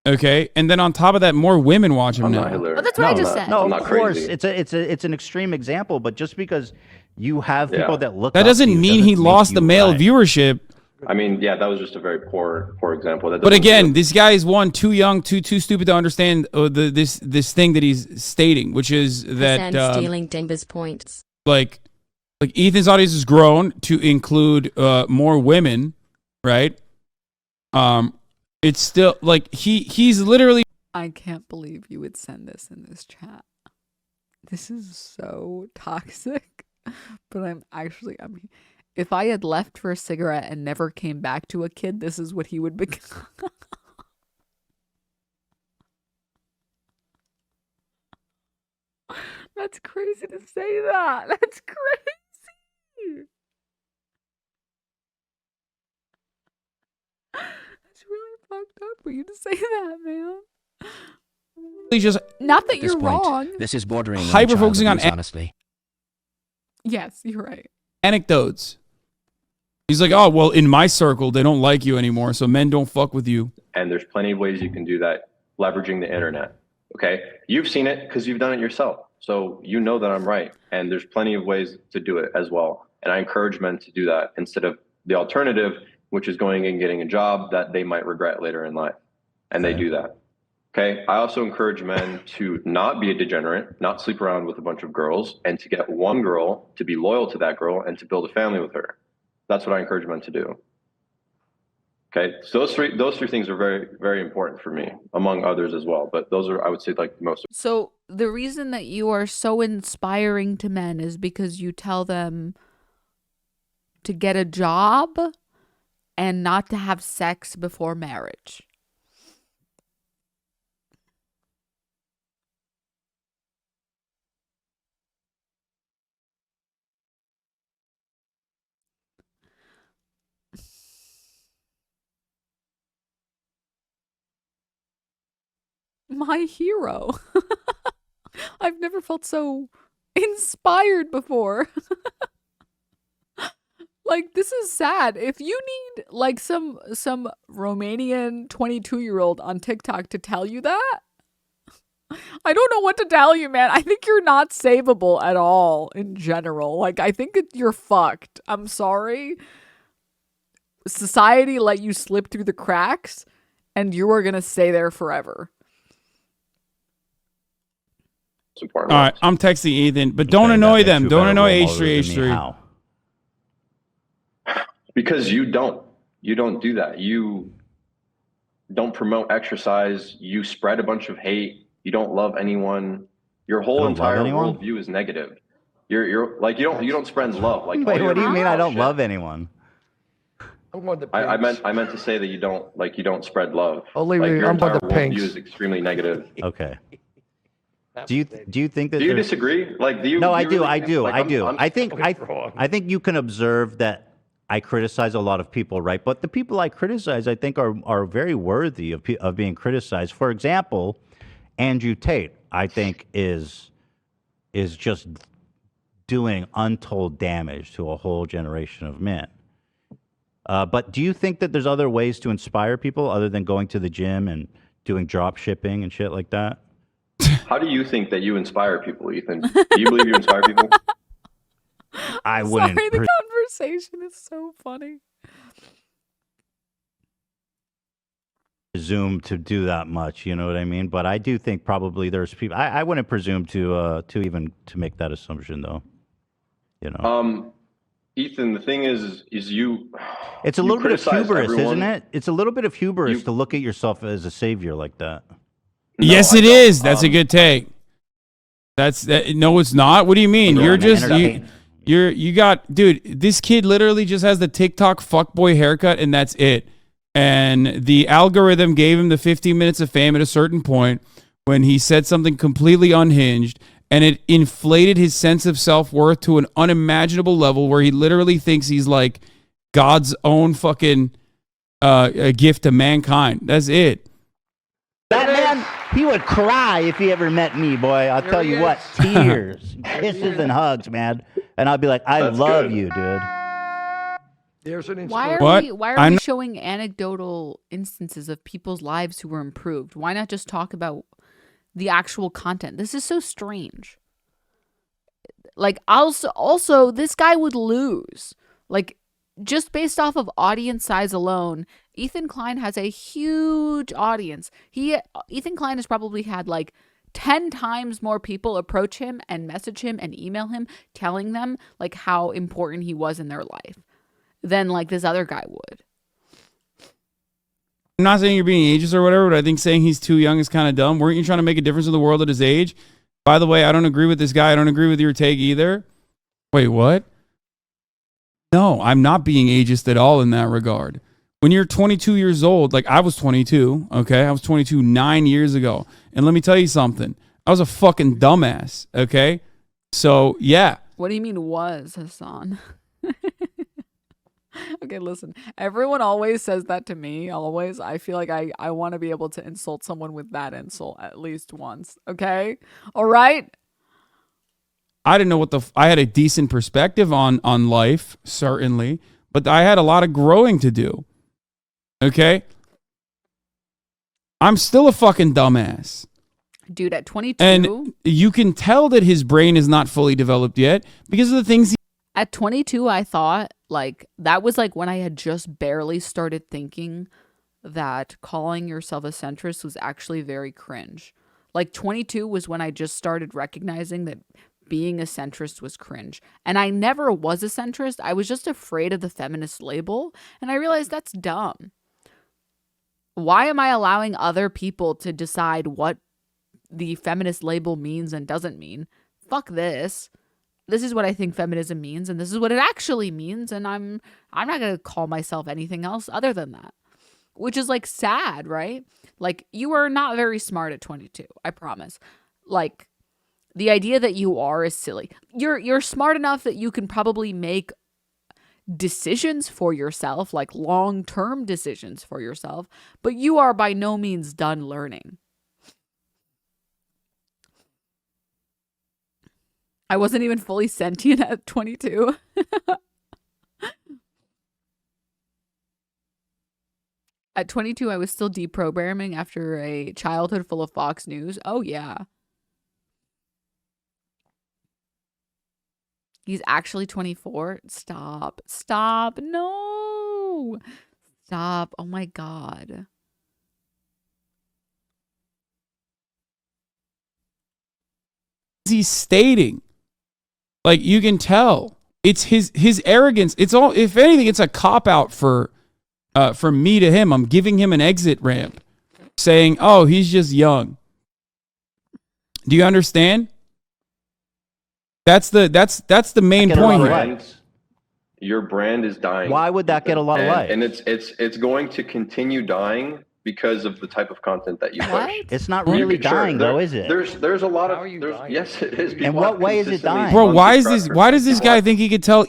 Okay, and then on top of that, more women watch him now. Oh, that's what I just said. No, of course, it's an extreme example, but just because you have people that look, that doesn't mean he lost the male viewership. I mean, yeah, that was just a very poor example. But again, this guy is too young, too stupid to understand this thing that he's stating, which is that stealing Denver's points. Like Ethan's audience has grown to include more women, right? It's still like he's literally. I can't believe you would send this in this chat. This is so toxic. But I'm if I had left for a cigarette and never came back to a kid, this is what he would become. That's crazy to say that. That's crazy. That's really fucked up for you to say that, man. Just not that you're wrong. This is bordering hyper focusing on honestly. Yes, you're right. Anecdotes. He's like, oh, well, in my circle, they don't like you anymore, so men don't fuck with you. And there's plenty of ways you can do that, leveraging the internet. Okay? You've seen it because you've done it yourself. So you know that I'm right. And there's plenty of ways to do it as well. And I encourage men to do that instead of the alternative, which is going and getting a job that they might regret later in life. And they do that. Okay? I also encourage men to not be a degenerate, not sleep around with a bunch of girls, and to get one girl, to be loyal to that girl, and to build a family with her. That's what I encourage men to do. Okay, so those three things are very, very important for me, among others as well. But those are, I would say, like the most. So the reason that you are so inspiring to men is because you tell them to get a job and not to have sex before marriage. My hero. I've never felt so inspired before. Like, this is sad. If you need like some Romanian 22-year-old on TikTok to tell you that, I don't know what to tell you, man. I think you're not savable at all in general. Like, I think you're fucked. I'm sorry. Society let you slip through the cracks, and you are going to stay there forever. All right, I'm texting Ethan, but don't annoy them. Don't annoy H3H3. Because you don't do that. You don't promote exercise. You spread a bunch of hate. You don't love anyone. Your whole entire worldview is negative. You're like, you don't spread love. Like, wait, what do you mean? I don't love anyone. I meant to say that you don't spread love. Only like, your I'm entire about the pinks. worldview is extremely negative. Okay. Do you think that? Do you disagree? Like, do you? No, do I you do. really I think, do. like, I do. I'm I think you can observe that I criticize a lot of people, right? But the people I criticize, I think, are very worthy of being criticized. For example, Andrew Tate, I think, is just doing untold damage to a whole generation of men. But do you think that there's other ways to inspire people other than going to the gym and doing drop shipping and shit like that? How do you think that you inspire people, Ethan? Do you believe you inspire people? I wouldn't. Sorry, the conversation is so funny. Presume to do that much, you know what I mean? But I do think probably there's people. I wouldn't presume to even make that assumption, though. You know. Ethan, the thing is you. It's a little bit of hubris, isn't it? It's a little bit of hubris to look at yourself as a savior like that. No, yes, it is. That's a good take. No, it's not. What do you mean? You're just you got, dude. This kid literally just has the TikTok fuckboy haircut, and that's it. And the algorithm gave him the 15 minutes of fame at a certain point when he said something completely unhinged, and it inflated his sense of self-worth to an unimaginable level where he literally thinks he's like God's own fucking a gift to mankind. That's it. That man, he would cry if he ever met me, boy. I'll tell you what, tears, kisses, and hugs, man. And I'll be like, I love you, dude. There's an why are we showing anecdotal instances of people's lives who were improved? Why not just talk about the actual content? This is so strange. Like, also this guy would lose. Like, just based off of audience size alone, Ethan Klein has a huge audience. Ethan Klein has probably had like 10 times more people approach him and message him and email him telling them like how important he was in their life than like this other guy would. I'm not saying you're being ageist or whatever, but I think saying he's too young is kind of dumb. Weren't you trying to make a difference in the world at his age? By the way, I don't agree with this guy. I don't agree with your take either. Wait, what? No, I'm not being ageist at all in that regard. When you're 22 years old, like I was 22, okay? I was 22 9 years ago. And let me tell you something. I was a fucking dumbass, okay? So, yeah. What do you mean was, Hassan? Okay, listen. Everyone always says that to me, always. I feel like I want to be able to insult someone with that insult at least once, okay? All right? I didn't know I had a decent perspective on life, certainly, but I had a lot of growing to do. Okay? I'm still a fucking dumbass. Dude, at 22. And you can tell that his brain is not fully developed yet because of the things At 22, I thought, like, that was like when I had just barely started thinking that calling yourself a centrist was actually very cringe. Like, 22 was when I just started recognizing that being a centrist was cringe. And I never was a centrist. I was just afraid of the feminist label. And I realized that's dumb. Why am I allowing other people to decide what the feminist label means and doesn't mean? Fuck this. This is what I think feminism means, and this is what it actually means, and I'm not going to call myself anything else other than that. Which is like sad, right? Like, you are not very smart at 22, I promise. Like, the idea that you are is silly. You're smart enough that you can probably make decisions for yourself, like long-term decisions for yourself, but you are by no means done learning. I wasn't even fully sentient at 22. At 22, I was still deprogramming after a childhood full of Fox News. Oh, yeah. He's actually 24. Stop. Stop. No. Stop. Oh, my God. He's stating. Like, you can tell it's his arrogance. It's all, if anything, it's a cop out for me to him. I'm giving him an exit ramp, saying, "Oh, he's just young." Do you understand? That's the main point here. Your brand is dying. Why would that get a lot of likes? And it's going to continue dying because of the type of content that you push. It's not really dying, though, is it? There's a lot of yes, it is. In what way is it dying? Bro, why does this guy think he could tell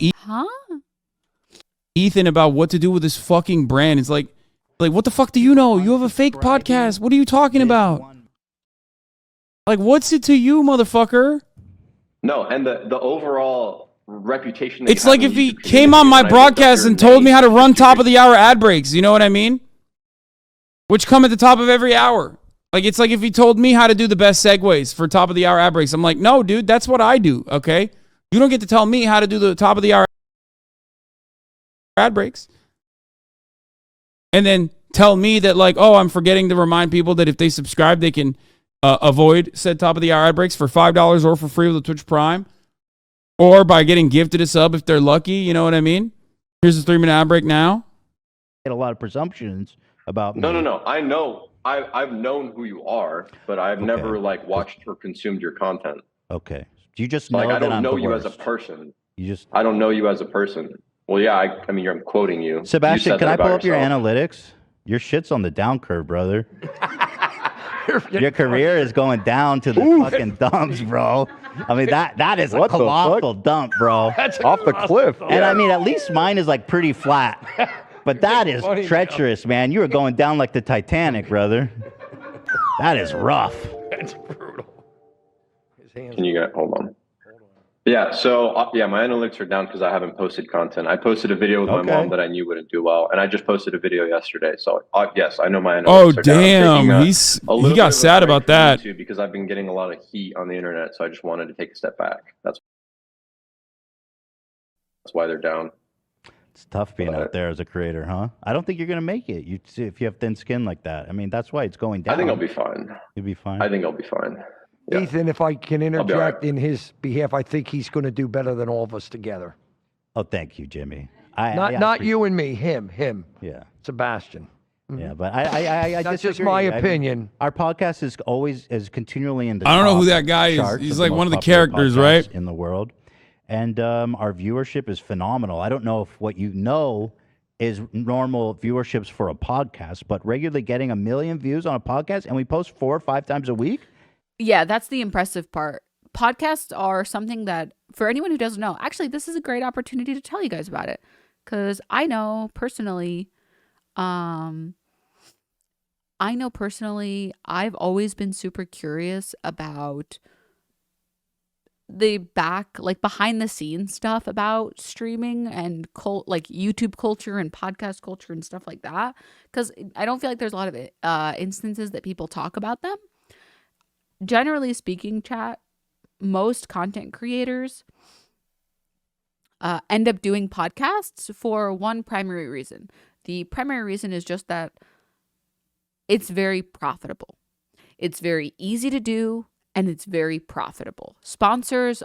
Ethan about what to do with his fucking brand? It's like what the fuck do you know? You have a fake podcast. What are you talking about? Like, what's it to you, motherfucker? No, and the overall reputation. It's like if he came on my broadcast and told me how to run top of the hour ad breaks. You know what I mean? Which come at the top of every hour. Like, it's like if he told me how to do the best segues for top of the hour ad breaks. I'm like, no, dude, that's what I do, okay? You don't get to tell me how to do the top of the hour ad breaks. And then tell me that, like, oh, I'm forgetting to remind people that if they subscribe, they can avoid said top of the hour ad breaks for $5 or for free with a Twitch Prime. Or by getting gifted a sub if they're lucky, you know what I mean? Here's a 3-minute ad break now. Get a lot of presumptions about me. No. I know. I've known who you are, but I've never like watched or consumed your content. Okay. Do you just know Like, I that don't I'm know the you as a worst? person. I don't know you as a person. Well, yeah, I mean, I'm quoting you. Sebastian, You said can that I pull about up your yourself. analytics? Your shit's on the down curve, brother. Your career is going down to the fucking dumps, bro. I mean, that is a What the fuck? colossal dump, bro. That's off the cliff. And I mean, at least mine is like pretty flat. But that is funny, treacherous, man. You were going down like the Titanic, brother. That is rough. That's brutal. Can you get, hold on. Yeah, so yeah, my analytics are down because I haven't posted content. I posted a video with my mom that I knew wouldn't do well, and I just posted a video yesterday. So yes, I know my analytics are down. Damn, he got sad about that. Because I've been getting a lot of heat on the internet, so I just wanted to take a step back. That's why they're down. It's tough being out there as a creator, huh? I don't think you're gonna make it. You see, if you have thin skin like that. I mean, that's why it's going down. I think I'll be fine. You'll be fine. I think I'll be fine. Yeah. Ethan, if I can interject right. in his behalf, I think he's going to do better than all of us together. Oh, thank you, Jimmy. Not you and me, him. Yeah. Sebastian. Yeah, but I That's just disagree. my I mean, opinion. our podcast is continually in the I don't know who top that guy is. charts He's of like most one of the popular characters, podcasts right? in the world. And our viewership is phenomenal. I don't know if what you know is normal viewerships for a podcast, but regularly getting 1 million views on a podcast, and we post 4 or 5 times a week. Yeah, that's the impressive part. Podcasts are something that, for anyone who doesn't know, actually, this is a great opportunity to tell you guys about it. Because I know personally, I've always been super curious about the behind the scenes stuff about streaming and like YouTube culture and podcast culture and stuff like that. Because I don't feel like there's a lot of instances that people talk about them. Generally speaking, chat, most content creators end up doing podcasts for one primary reason. The primary reason is just that it's very profitable. It's very easy to do, and it's very profitable. Sponsors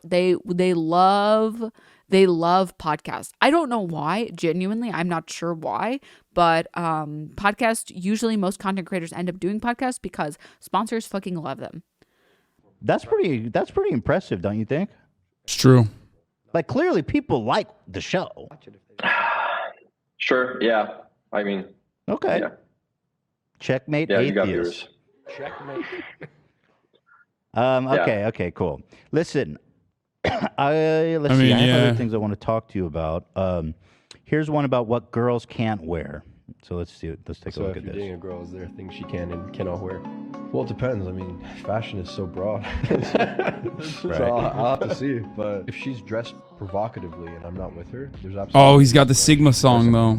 they love podcasts. I don't know why, genuinely, I'm not sure why, but podcasts, usually most content creators end up doing podcasts because sponsors fucking love them. That's pretty impressive, don't you think? It's true. Like, clearly people like the show. Sure, yeah. I mean, okay. Yeah. Checkmate Yeah, atheist. you got viewers. Checkmate. Okay, cool. Listen, I have other things I want to talk to you about. Here's one about what girls can't wear. So let's take a look at this. So if you're dating a girl, is there things she can and cannot wear? Well, it depends. I mean, fashion is so broad. So I'll have to see. But if she's dressed provocatively and I'm not with her, there's absolutely... Oh, he's got the Sigma song, though.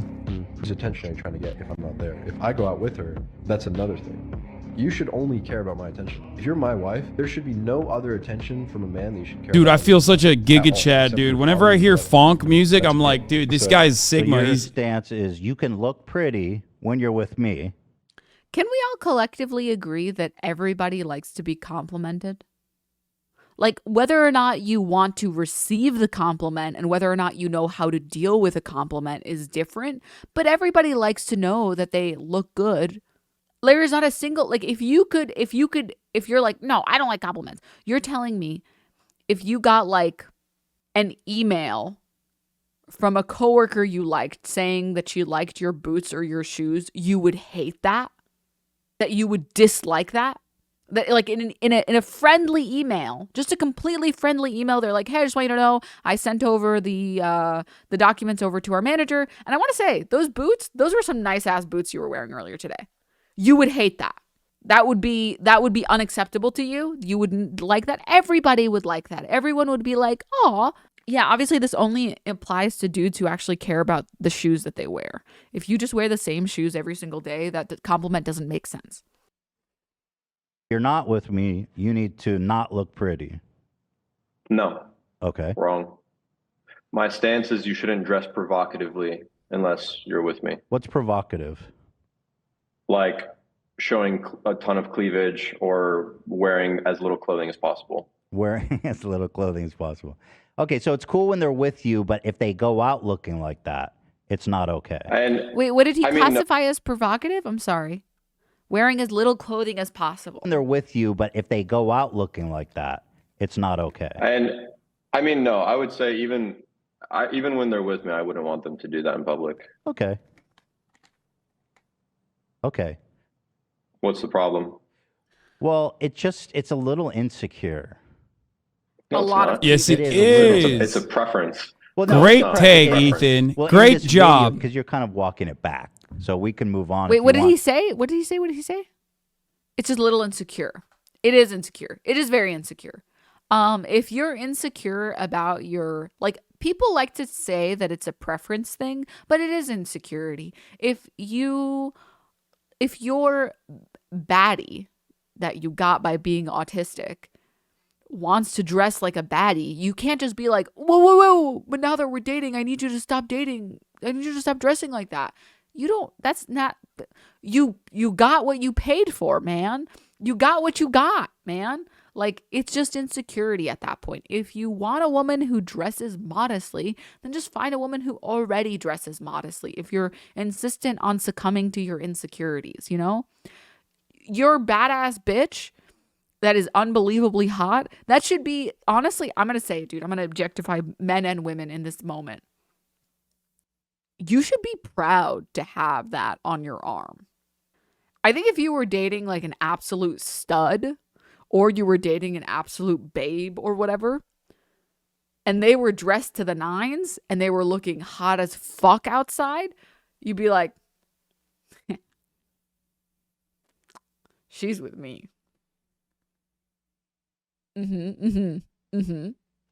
There's attention I'm trying to get if I'm not there. If I go out with her, that's another thing. You should only care about my attention. If you're my wife, there should be no other attention from a man that you should care Dude, about. I feel such a Giga Chad, dude. Whenever I hear funk music, I'm like, dude, this guy's Sigma. So your stance is you can look pretty when you're with me. Can we all collectively agree that everybody likes to be complimented? Like, whether or not you want to receive the compliment and whether or not you know how to deal with a compliment is different, but everybody likes to know that they look good. There's not a single, like, if you're like, no, I don't like compliments. You're telling me if you got like an email from a coworker you liked saying that she liked your boots or your shoes, you would hate that? That you would dislike that? That, like, in a friendly email, just a completely friendly email, they're like, hey, I just want you to know I sent over the documents over to our manager, and I want to say those boots, those were some nice ass boots you were wearing earlier today. You would hate that. That would be unacceptable to you. You wouldn't like that. Everybody would like that. Everyone would be like, oh, yeah, obviously this only applies to dudes who actually care about the shoes that they wear. If you just wear the same shoes every single day, that compliment doesn't make sense. You're not with me, you need to not look pretty. No. Okay. Wrong. My stance is you shouldn't dress provocatively unless you're with me. What's provocative? Like showing a ton of cleavage or wearing as little clothing as possible. Wearing as little clothing as possible. Okay, so it's cool when they're with you, but if they go out looking like that, it's not okay. And wait, what did he classify as provocative? I'm sorry. Wearing as little clothing as possible. When they're with you, but if they go out looking like that, it's not okay. And I mean, no, I would say even when they're with me, I wouldn't want them to do that in public. Okay. Okay. What's the problem? Well, it's a little insecure. No, A it's lot not. of Yes, it people- is. It's a preference. Well, no, Great it's not. take, It's- Ethan. Well, in Great this job. Because you're kind of walking it back, so we can move on. Wait, what did he say? What did he say? What did he say? It's just a little insecure. It is insecure. It is very insecure. If you're insecure about your, like, people like to say that it's a preference thing, but it is insecurity. If your baddie that you got by being autistic wants to dress like a baddie, you can't just be like, whoa, but now that we're dating, I need you to stop dating. I need you to stop dressing like that. That's not, you got what you paid for, man. You got what you got, man. Like, it's just insecurity at that point. If you want a woman who dresses modestly, then just find a woman who already dresses modestly. If you're insistent on succumbing to your insecurities, you know? Your badass bitch that is unbelievably hot, that should be, honestly, I'm going to say it, dude. I'm going to objectify men and women in this moment. You should be proud to have that on your arm. I think if you were dating like an absolute stud, or you were dating an absolute babe or whatever, and they were dressed to the nines and they were looking hot as fuck outside, you'd be like, she's with me.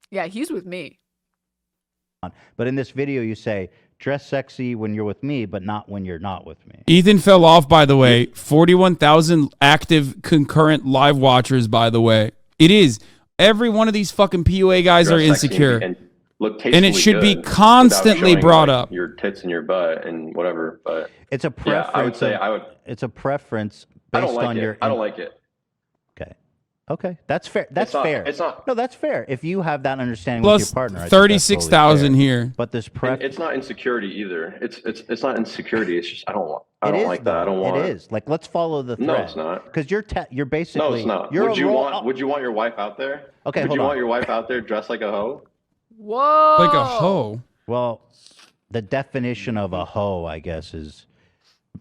Yeah, he's with me. But in this video, you say, dress sexy when you're with me, but not when you're not with me. Ethan fell off, by the way. 41,000 active concurrent live watchers, by the way. It is. Every one of these fucking PUA guys are insecure. And look And it should be good constantly without showing, brought like, up. your tits and your butt and whatever. But It's a yeah, preference. I would say It's a preference I based don't like on it. your. I don't like it. Okay, that's fair. That's It's not- fair. it's not- No, that's fair. If you have that understanding Plus with your partner, I think that's 36,000 totally fair. here. But this And it's not insecurity either. It's not insecurity. It's just I don't like that. I don't want. It is. Like, let's follow the thread. No, it's not. Because you're basically. No, it's not. You're Would a you role- want your wife out there? Okay, Would hold you on. want your wife out there dressed like a hoe? Whoa. Like a hoe. Well, the definition of a hoe, I guess, is.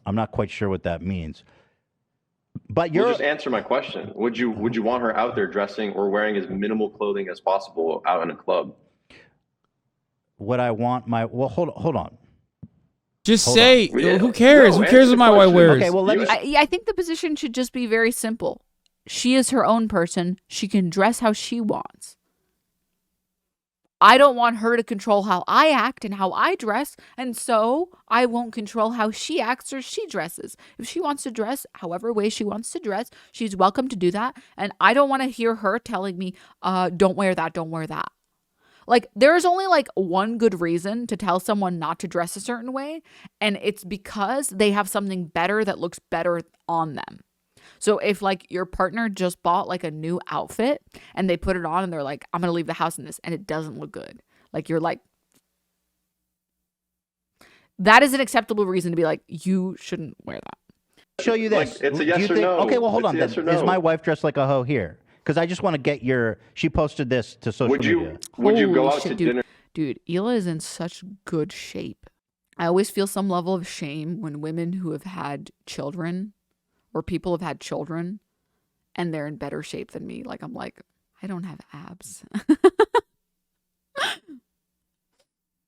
I'm not quite sure what that means. But Well, just answer my question. Would you want her out there dressing or wearing as minimal clothing as possible out in a club? Would I want my? Well, hold on. Just Hold say, on. who cares? No, Who answer cares the what my wife question. wears? Okay, well, let me. I think the position should just be very simple. She is her own person. She can dress how she wants. I don't want her to control how I act and how I dress, and so I won't control how she acts or she dresses. If she wants to dress however way she wants to dress, she's welcome to do that, and I don't want to hear her telling me, don't wear that, don't wear that. Like, there's only like one good reason to tell someone not to dress a certain way, and it's because they have something better that looks better on them. So if like your partner just bought like a new outfit and they put it on and they're like, I'm going to leave the house in this, and it doesn't look good. Like, you're like, that is an acceptable reason to be like, you shouldn't wear that. Show you this. Like, it's a Do yes you or think- no. Okay, well, hold It's on. a yes then. or no. Is my wife dressed like a hoe here? Because I just want to get your. She posted this to social media. Would you go Holy out shit, to dude. dinner? Dude, Hila is in such good shape. I always feel some level of shame when women who have had children or people have had children and they're in better shape than me. Like, I'm like, I don't have abs.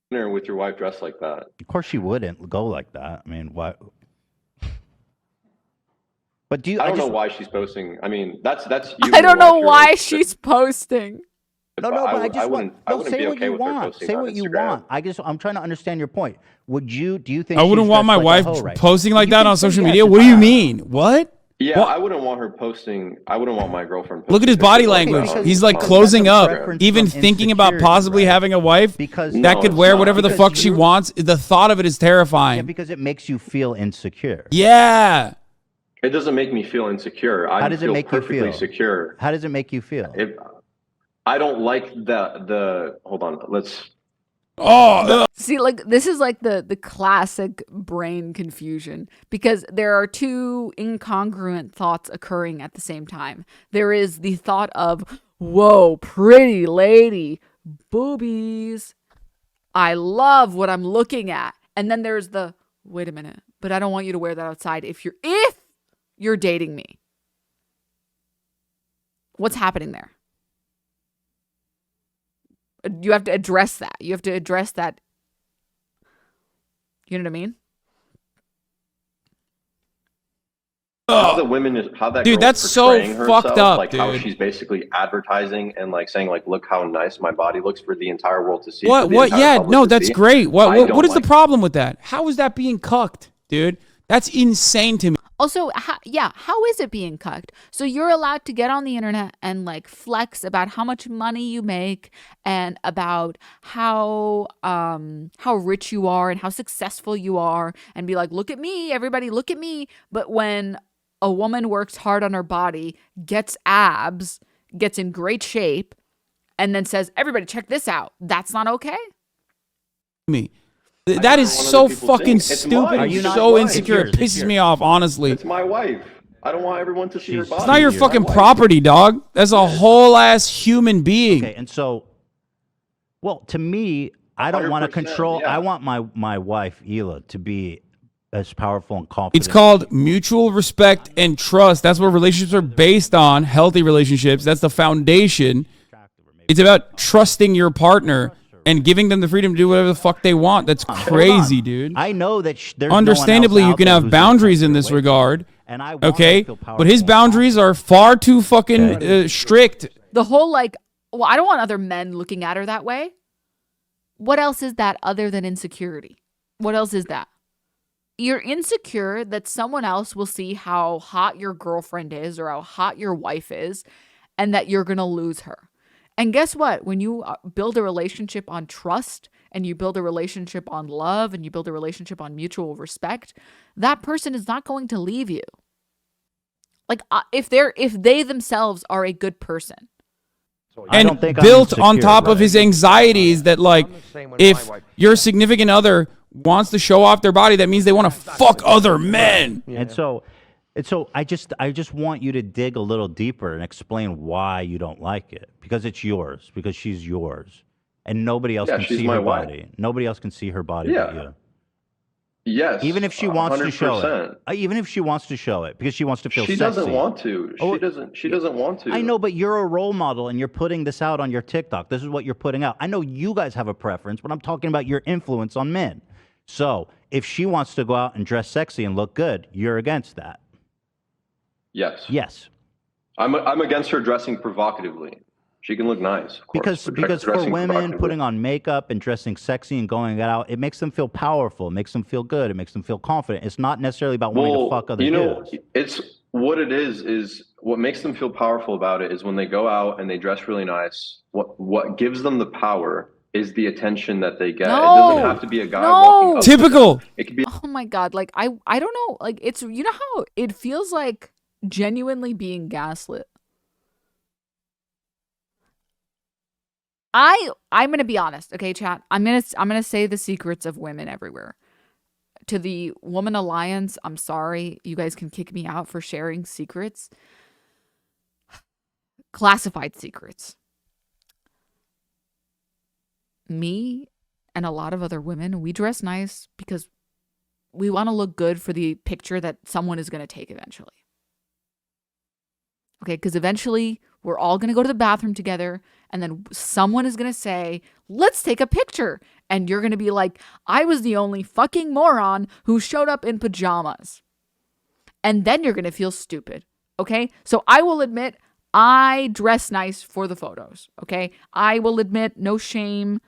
Dinner with your wife dressed like that? Of course, she wouldn't go like that. I mean, why? But do you? I don't just, know why she's posting. I mean, that's you. I and your don't know wife, why you're- she's posting. No, but I just wouldn't. want. I No, wouldn't say be what okay you with her want. posting Say on what you Instagram. want. I'm trying to understand your point. Would you? Do you think I wouldn't she's want my dressed wife like a hoe right now? posting like You that can on say social yes media. if What do I- you mean? What? Yeah, What? I wouldn't want her posting. I wouldn't want my girlfriend. Look at his posting body pictures like that language. on- He's like on closing Instagram. up, Preference even from thinking about insecurity, possibly right? having a wife Because that No, could it's wear not. whatever the Because fuck she you- wants. The thought of it is terrifying. Yeah, because it makes you feel insecure. Yeah. It doesn't make me feel insecure. I How does it feel make you perfectly feel? secure. How does it make you feel? If I don't like the hold on, let's. Oh, See, like, this is like the classic brain confusion, because there are two incongruent thoughts occurring at the same time. There is the thought of, whoa, pretty lady, boobies. I love what I'm looking at. And then there's the, wait a minute, but I don't want you to wear that outside if you're dating me. What's happening there? You have to address that. You have to address that. You know what I mean? How the women is how that dude, girl's that's so portraying herself, fucked up, like dude. how she's basically advertising and like saying like, look how nice my body looks for the entire world to see. What? Yeah, no, that's great. What is the problem with that? How is that being cucked, dude? That's insane to me. Also, how is it being cucked? So you're allowed to get on the internet and like flex about how much money you make and about how rich you are and how successful you are and be like, look at me, everybody, look at me. But when a woman works hard on her body, gets abs, gets in great shape, and then says, everybody, check this out, that's not okay? That is so fucking stupid. You're so insecure. It pisses me off, honestly. It's my wife. I don't want everyone to see her body. It's not your fucking property, dog. That's a whole ass human being. Okay, and so, well, to me, I don't want to control. Yeah. I want my wife, Hila, to be as powerful and confident. It's called mutual respect and trust. That's what relationships are based on. Healthy relationships. That's the foundation. It's about trusting your partner and giving them the freedom to do whatever the fuck they want. That's crazy, dude. I know that there's understandably, no one else you can out there have who's boundaries in this regard. And I want her to okay, feel but his boundaries are far too fucking strict. The whole like, well, I don't want other men looking at her that way. What else is that other than insecurity? What else is that? You're insecure that someone else will see how hot your girlfriend is or how hot your wife is and that you're going to lose her. And guess what? When you build a relationship on trust and you build a relationship on love and you build a relationship on mutual respect, that person is not going to leave you. Like if they themselves are a good person. And built on top of his anxieties that like if your significant other wants to show off their body, that means they want to fuck other men. And so I just want you to dig a little deeper and explain why you don't like it. Because it's yours. Because she's yours. And nobody else can see her body. Nobody else can see her body but you. Yes. Even if she wants 100%. to show it. Even if she wants to show it because she wants to feel sexy. She doesn't want to. She doesn't want to. I know, but you're a role model and you're putting this out on your TikTok. This is what you're putting out. I know you guys have a preference, but I'm talking about your influence on men. So if she wants to go out and dress sexy and look good, you're against that. Yes. Yes. I'm against her dressing provocatively. She can look nice. Because for women, putting on makeup and dressing sexy and going out, it makes them feel powerful. It makes them feel good. It makes them feel confident. It's not necessarily about wanting to fuck other dudes. It's what it is what makes them feel powerful about it is when they go out and they dress really nice. What gives them the power is the attention that they get. It doesn't have to be a guy walking up. Typical. It could be. Oh my God. Like, I don't know. Like, it's, you know how it feels like genuinely being gaslit. I'm gonna be honest, okay, chat. I'm gonna say the secrets of women everywhere. To the Woman Alliance, I'm sorry. You guys can kick me out for sharing secrets. Classified secrets. Me and a lot of other women, we dress nice because we want to look good for the picture that someone is going to take eventually. Okay, because eventually we're all going to go to the bathroom together and then someone is going to say, let's take a picture. And you're going to be like, I was the only fucking moron who showed up in pajamas. And then you're going to feel stupid. Okay, so I will admit I dress nice for the photos. Okay, I will admit, no shame.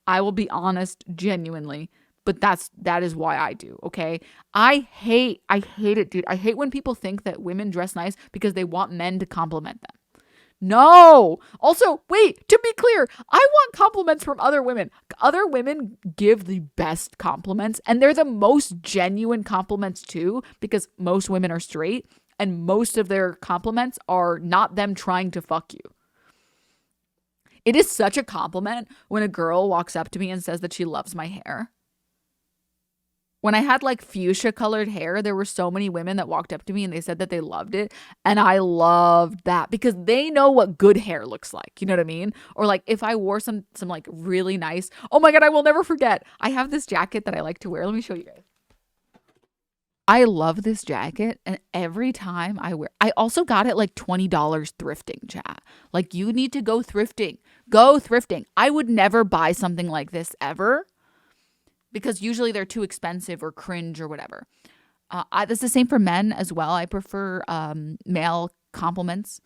I will be honest, genuinely. But that is why I do, okay? I hate it, dude. I hate when people think that women dress nice because they want men to compliment them. No. Also, wait, to be clear, I want compliments from other women. Other women give the best compliments, and they're the most genuine compliments too, because most women are straight, and most of their compliments are not them trying to fuck you. It is such a compliment when a girl walks up to me and says that she loves my hair. When I had like fuchsia colored hair, there were so many women that walked up to me and they said that they loved it. And I loved that because they know what good hair looks like. You know what I mean? Or like if I wore some like really nice, oh my God, I will never forget. I have this jacket that I like to wear. Let me show you guys. I love this jacket. And every time I wear, I also got it like $20 thrifting, chat. Like you need to go thrifting. Go thrifting. I would never buy something like this ever, because usually they're too expensive or cringe or whatever. That's the same for men as well. I prefer male compliments.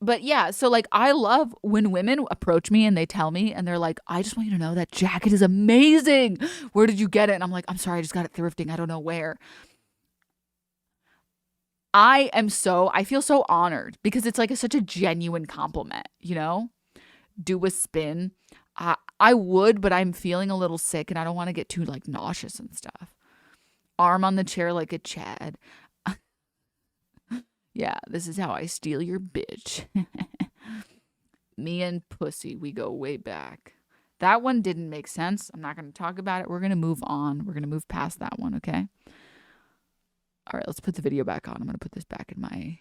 But yeah, so like I love when women approach me and they tell me and they're like, I just want you to know that jacket is amazing. Where did you get it? And I'm like, I'm sorry, I just got it thrifting. I don't know where. I feel so honored because it's like such a genuine compliment, you know? Do a spin. I would, but I'm feeling a little sick and I don't want to get too like nauseous and stuff. Arm on the chair like a Chad. Yeah, this is how I steal your bitch. Me and Pussy, we go way back. That one didn't make sense. I'm not going to talk about it. We're going to move on. We're going to move past that one, okay? All right, let's put the video back on. I'm going to put this back in my...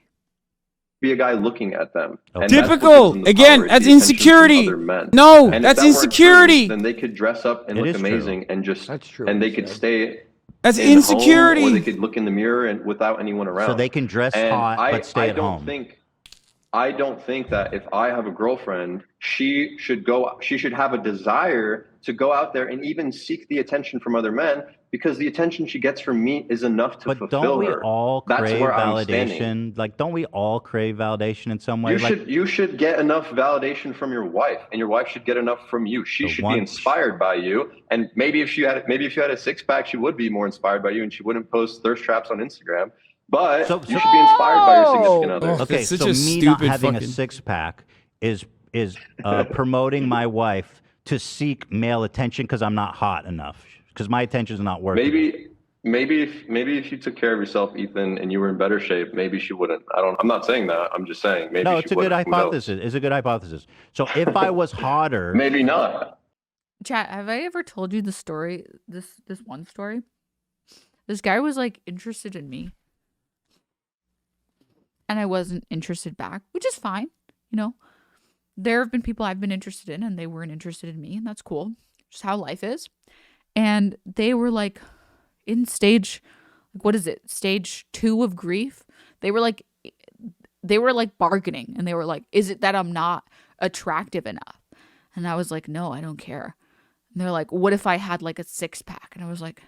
Be a guy looking at them. And typical. Again, that's insecurity. No, that's insecurity. Then they could dress up and look amazing and just, and they could stay. That's insecurity. Or they could look in the mirror and without anyone around. So they can dress hot but stay at home. I don't think that if I have a girlfriend, she should have a desire to go out there and even seek the attention from other men, because the attention she gets from me is enough to fulfill her. But don't we all crave validation? Like, don't we all crave validation in some way? You should get enough validation from your wife, and your wife should get enough from you. She should be inspired by you, and maybe if you had a six pack, she would be more inspired by you, and she wouldn't post thirst traps on Instagram. But you should be inspired by your significant other. Okay, so me not having a six pack is promoting my wife to seek male attention because I'm not hot enough, because my attention is not working. Maybe if you took care of yourself, Ethan, and you were in better shape, maybe she wouldn't. I'm not saying that. I'm just saying maybe. No, it's a good hypothesis. It's a good hypothesis. So if I was hotter, maybe not. Chat, have I ever told you the story? This one story. This guy was like interested in me, and I wasn't interested back, which is fine. You know, there have been people I've been interested in and they weren't interested in me, and that's cool. Just how life is. And they were like in stage 2 of grief. They were like bargaining, and they were like, is it that I'm not attractive enough? And I was like, no, I don't care. And they're like, what if I had like a six pack? And I was like,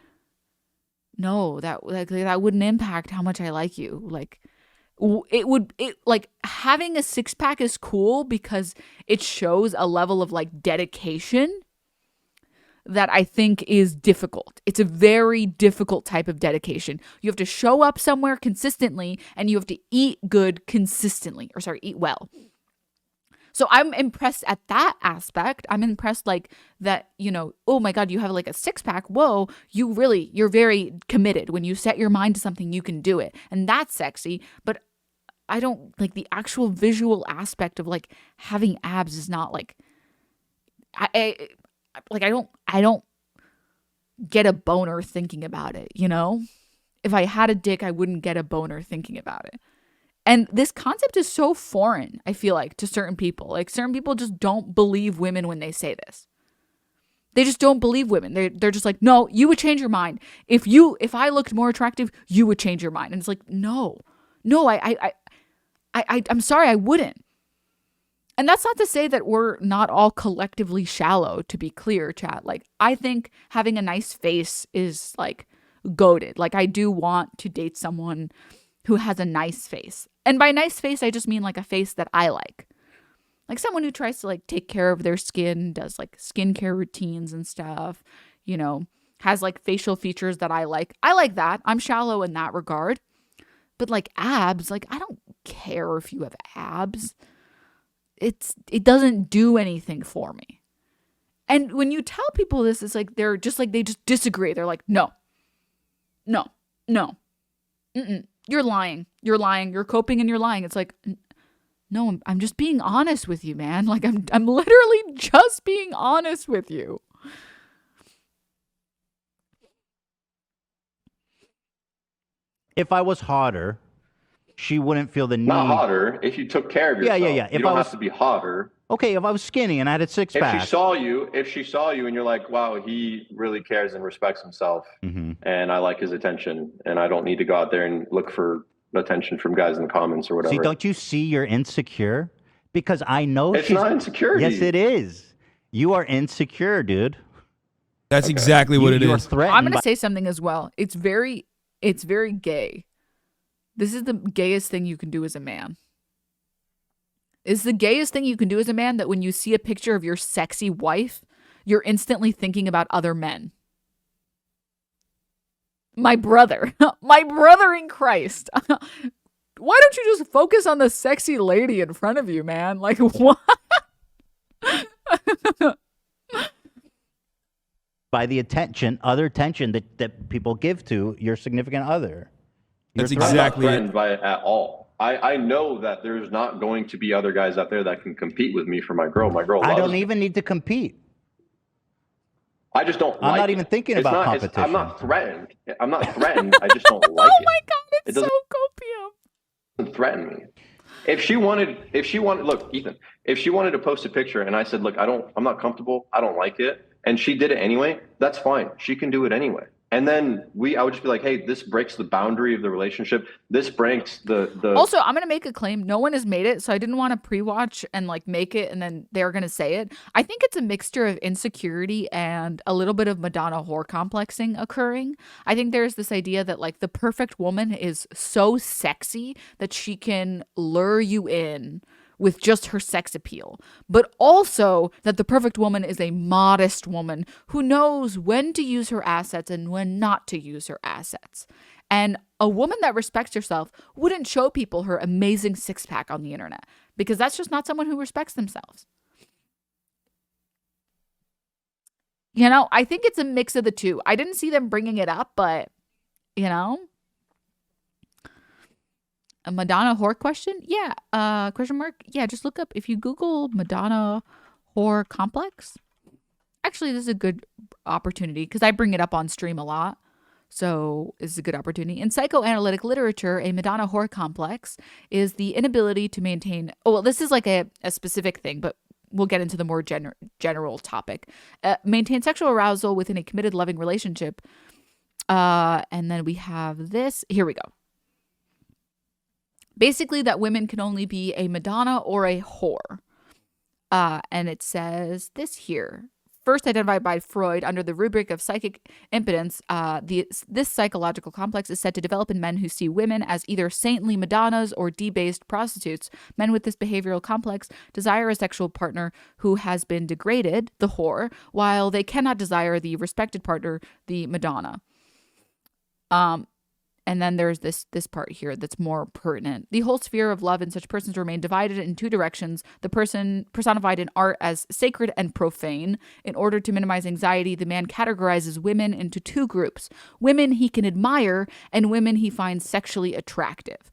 no, that wouldn't impact how much I like you. Like, like having a six pack is cool because it shows a level of like dedication that I think is difficult. It's a very difficult type of dedication. You have to show up somewhere consistently, and you have to eat good consistently, eat well. So I'm impressed at that aspect. I'm impressed like that, you know, oh my God, you have like a six pack. Whoa, you're very committed. When you set your mind to something, you can do it. And that's sexy. But I don't like the actual visual aspect of like having abs is not like, I don't get a boner thinking about it, you know? If I had a dick, I wouldn't get a boner thinking about it. And this concept is so foreign, I feel like, to certain people. Like, certain people just don't believe women when they say this. They just don't believe women. They're just like, no, you would change your mind. If I looked more attractive, you would change your mind. And it's like, no, I'm sorry, I wouldn't. And that's not to say that we're not all collectively shallow, to be clear, chat. Like, I think having a nice face is like goated. Like, I do want to date someone who has a nice face. And by nice face, I just mean like a face that I like. Like someone who tries to like take care of their skin, does like skincare routines and stuff, you know, has like facial features that I like. I like that. I'm shallow in that regard. But like abs, like I don't care if you have abs. It doesn't do anything for me. And when you tell people this, it's like they just disagree. They're like, no. You're lying. You're coping and you're lying. It's like, no, I'm just being honest with you, man. Like I'm literally just being honest with you. If I was hotter, she wouldn't feel the need. Not hotter. If you took care of yourself. Yeah. You don't have to be hotter. Okay, if I was skinny and I had a six pack. If she saw you and you're like, wow, he really cares and respects himself, and I like his attention, and I don't need to go out there and look for attention from guys in the comments or whatever. See, don't you see you're insecure? Because I know it's not insecurity. Yes, it is. You are insecure, dude. That's exactly what it is. I'm going to say something as well. It's very gay. This is the gayest thing you can do as a man. It's the gayest thing you can do as a man that when you see a picture of your sexy wife, you're instantly thinking about other men. My brother in Christ. Why don't you just focus on the sexy lady in front of you, man? Like, what? By the other attention that people give to your significant other. That's exactly I'm not threatened by it at all. I know that there's not going to be other guys out there that can compete with me for my girl. My girl loves I don't me. even need to compete. I just don't I'm not even thinking about competition. I'm not threatened. I just don't like it. Oh my God, it's so copium. It doesn't threaten me. If she wanted, look, Ethan, if she wanted to post a picture and I said, look, I'm not comfortable. I don't like it. And she did it anyway. That's fine. She can do it anyway. And then I would just be like, hey, this breaks the boundary of the relationship. This breaks the. Also, I'm going to make a claim. No one has made it, so I didn't want to pre-watch and like make it and then they're going to say it. I think it's a mixture of insecurity and a little bit of Madonna whore complexing occurring. I think there's this idea that like the perfect woman is so sexy that she can lure you in with just her sex appeal, but also that the perfect woman is a modest woman who knows when to use her assets and when not to use her assets. And a woman that respects herself wouldn't show people her amazing six-pack on the internet because that's just not someone who respects themselves. You know, I think it's a mix of the two. I didn't see them bringing it up, but, you know, a Madonna whore question? Yeah. Question mark? Yeah, just look up, if you Google Madonna whore complex. Actually, this is a good opportunity because I bring it up on stream a lot. So this is a good opportunity. In psychoanalytic literature, a Madonna whore complex is the inability to maintain, this is like a specific thing, but we'll get into the more general topic. Maintain sexual arousal within a committed, loving relationship. And then we have this. Here we go. Basically, that women can only be a Madonna or a whore. And it says this here. First identified by Freud under the rubric of psychic impotence, this psychological complex is said to develop in men who see women as either saintly Madonnas or debased prostitutes. Men with this behavioral complex desire a sexual partner who has been degraded, the whore, while they cannot desire the respected partner, the Madonna. And then there's this part here that's more pertinent. The whole sphere of love in such persons remain divided in two directions. The person personified in art as sacred and profane. In order to minimize anxiety, the man categorizes women into two groups. Women he can admire and women he finds sexually attractive.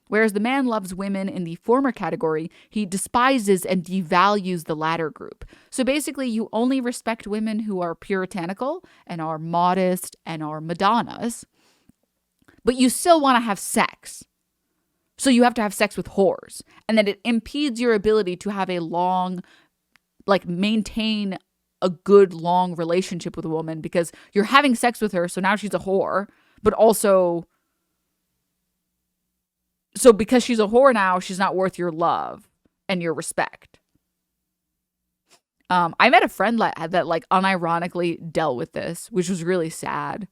Whereas the man loves women in the former category, he despises and devalues the latter group. So basically, you only respect women who are puritanical and are modest and are Madonnas. But you still want to have sex. So you have to have sex with whores. And then it impedes your ability to have a long, maintain a good long relationship with a woman because you're having sex with her. So now she's a whore. But also, so because she's a whore now, she's not worth your love and your respect. I met a friend that unironically dealt with this, which was really sad.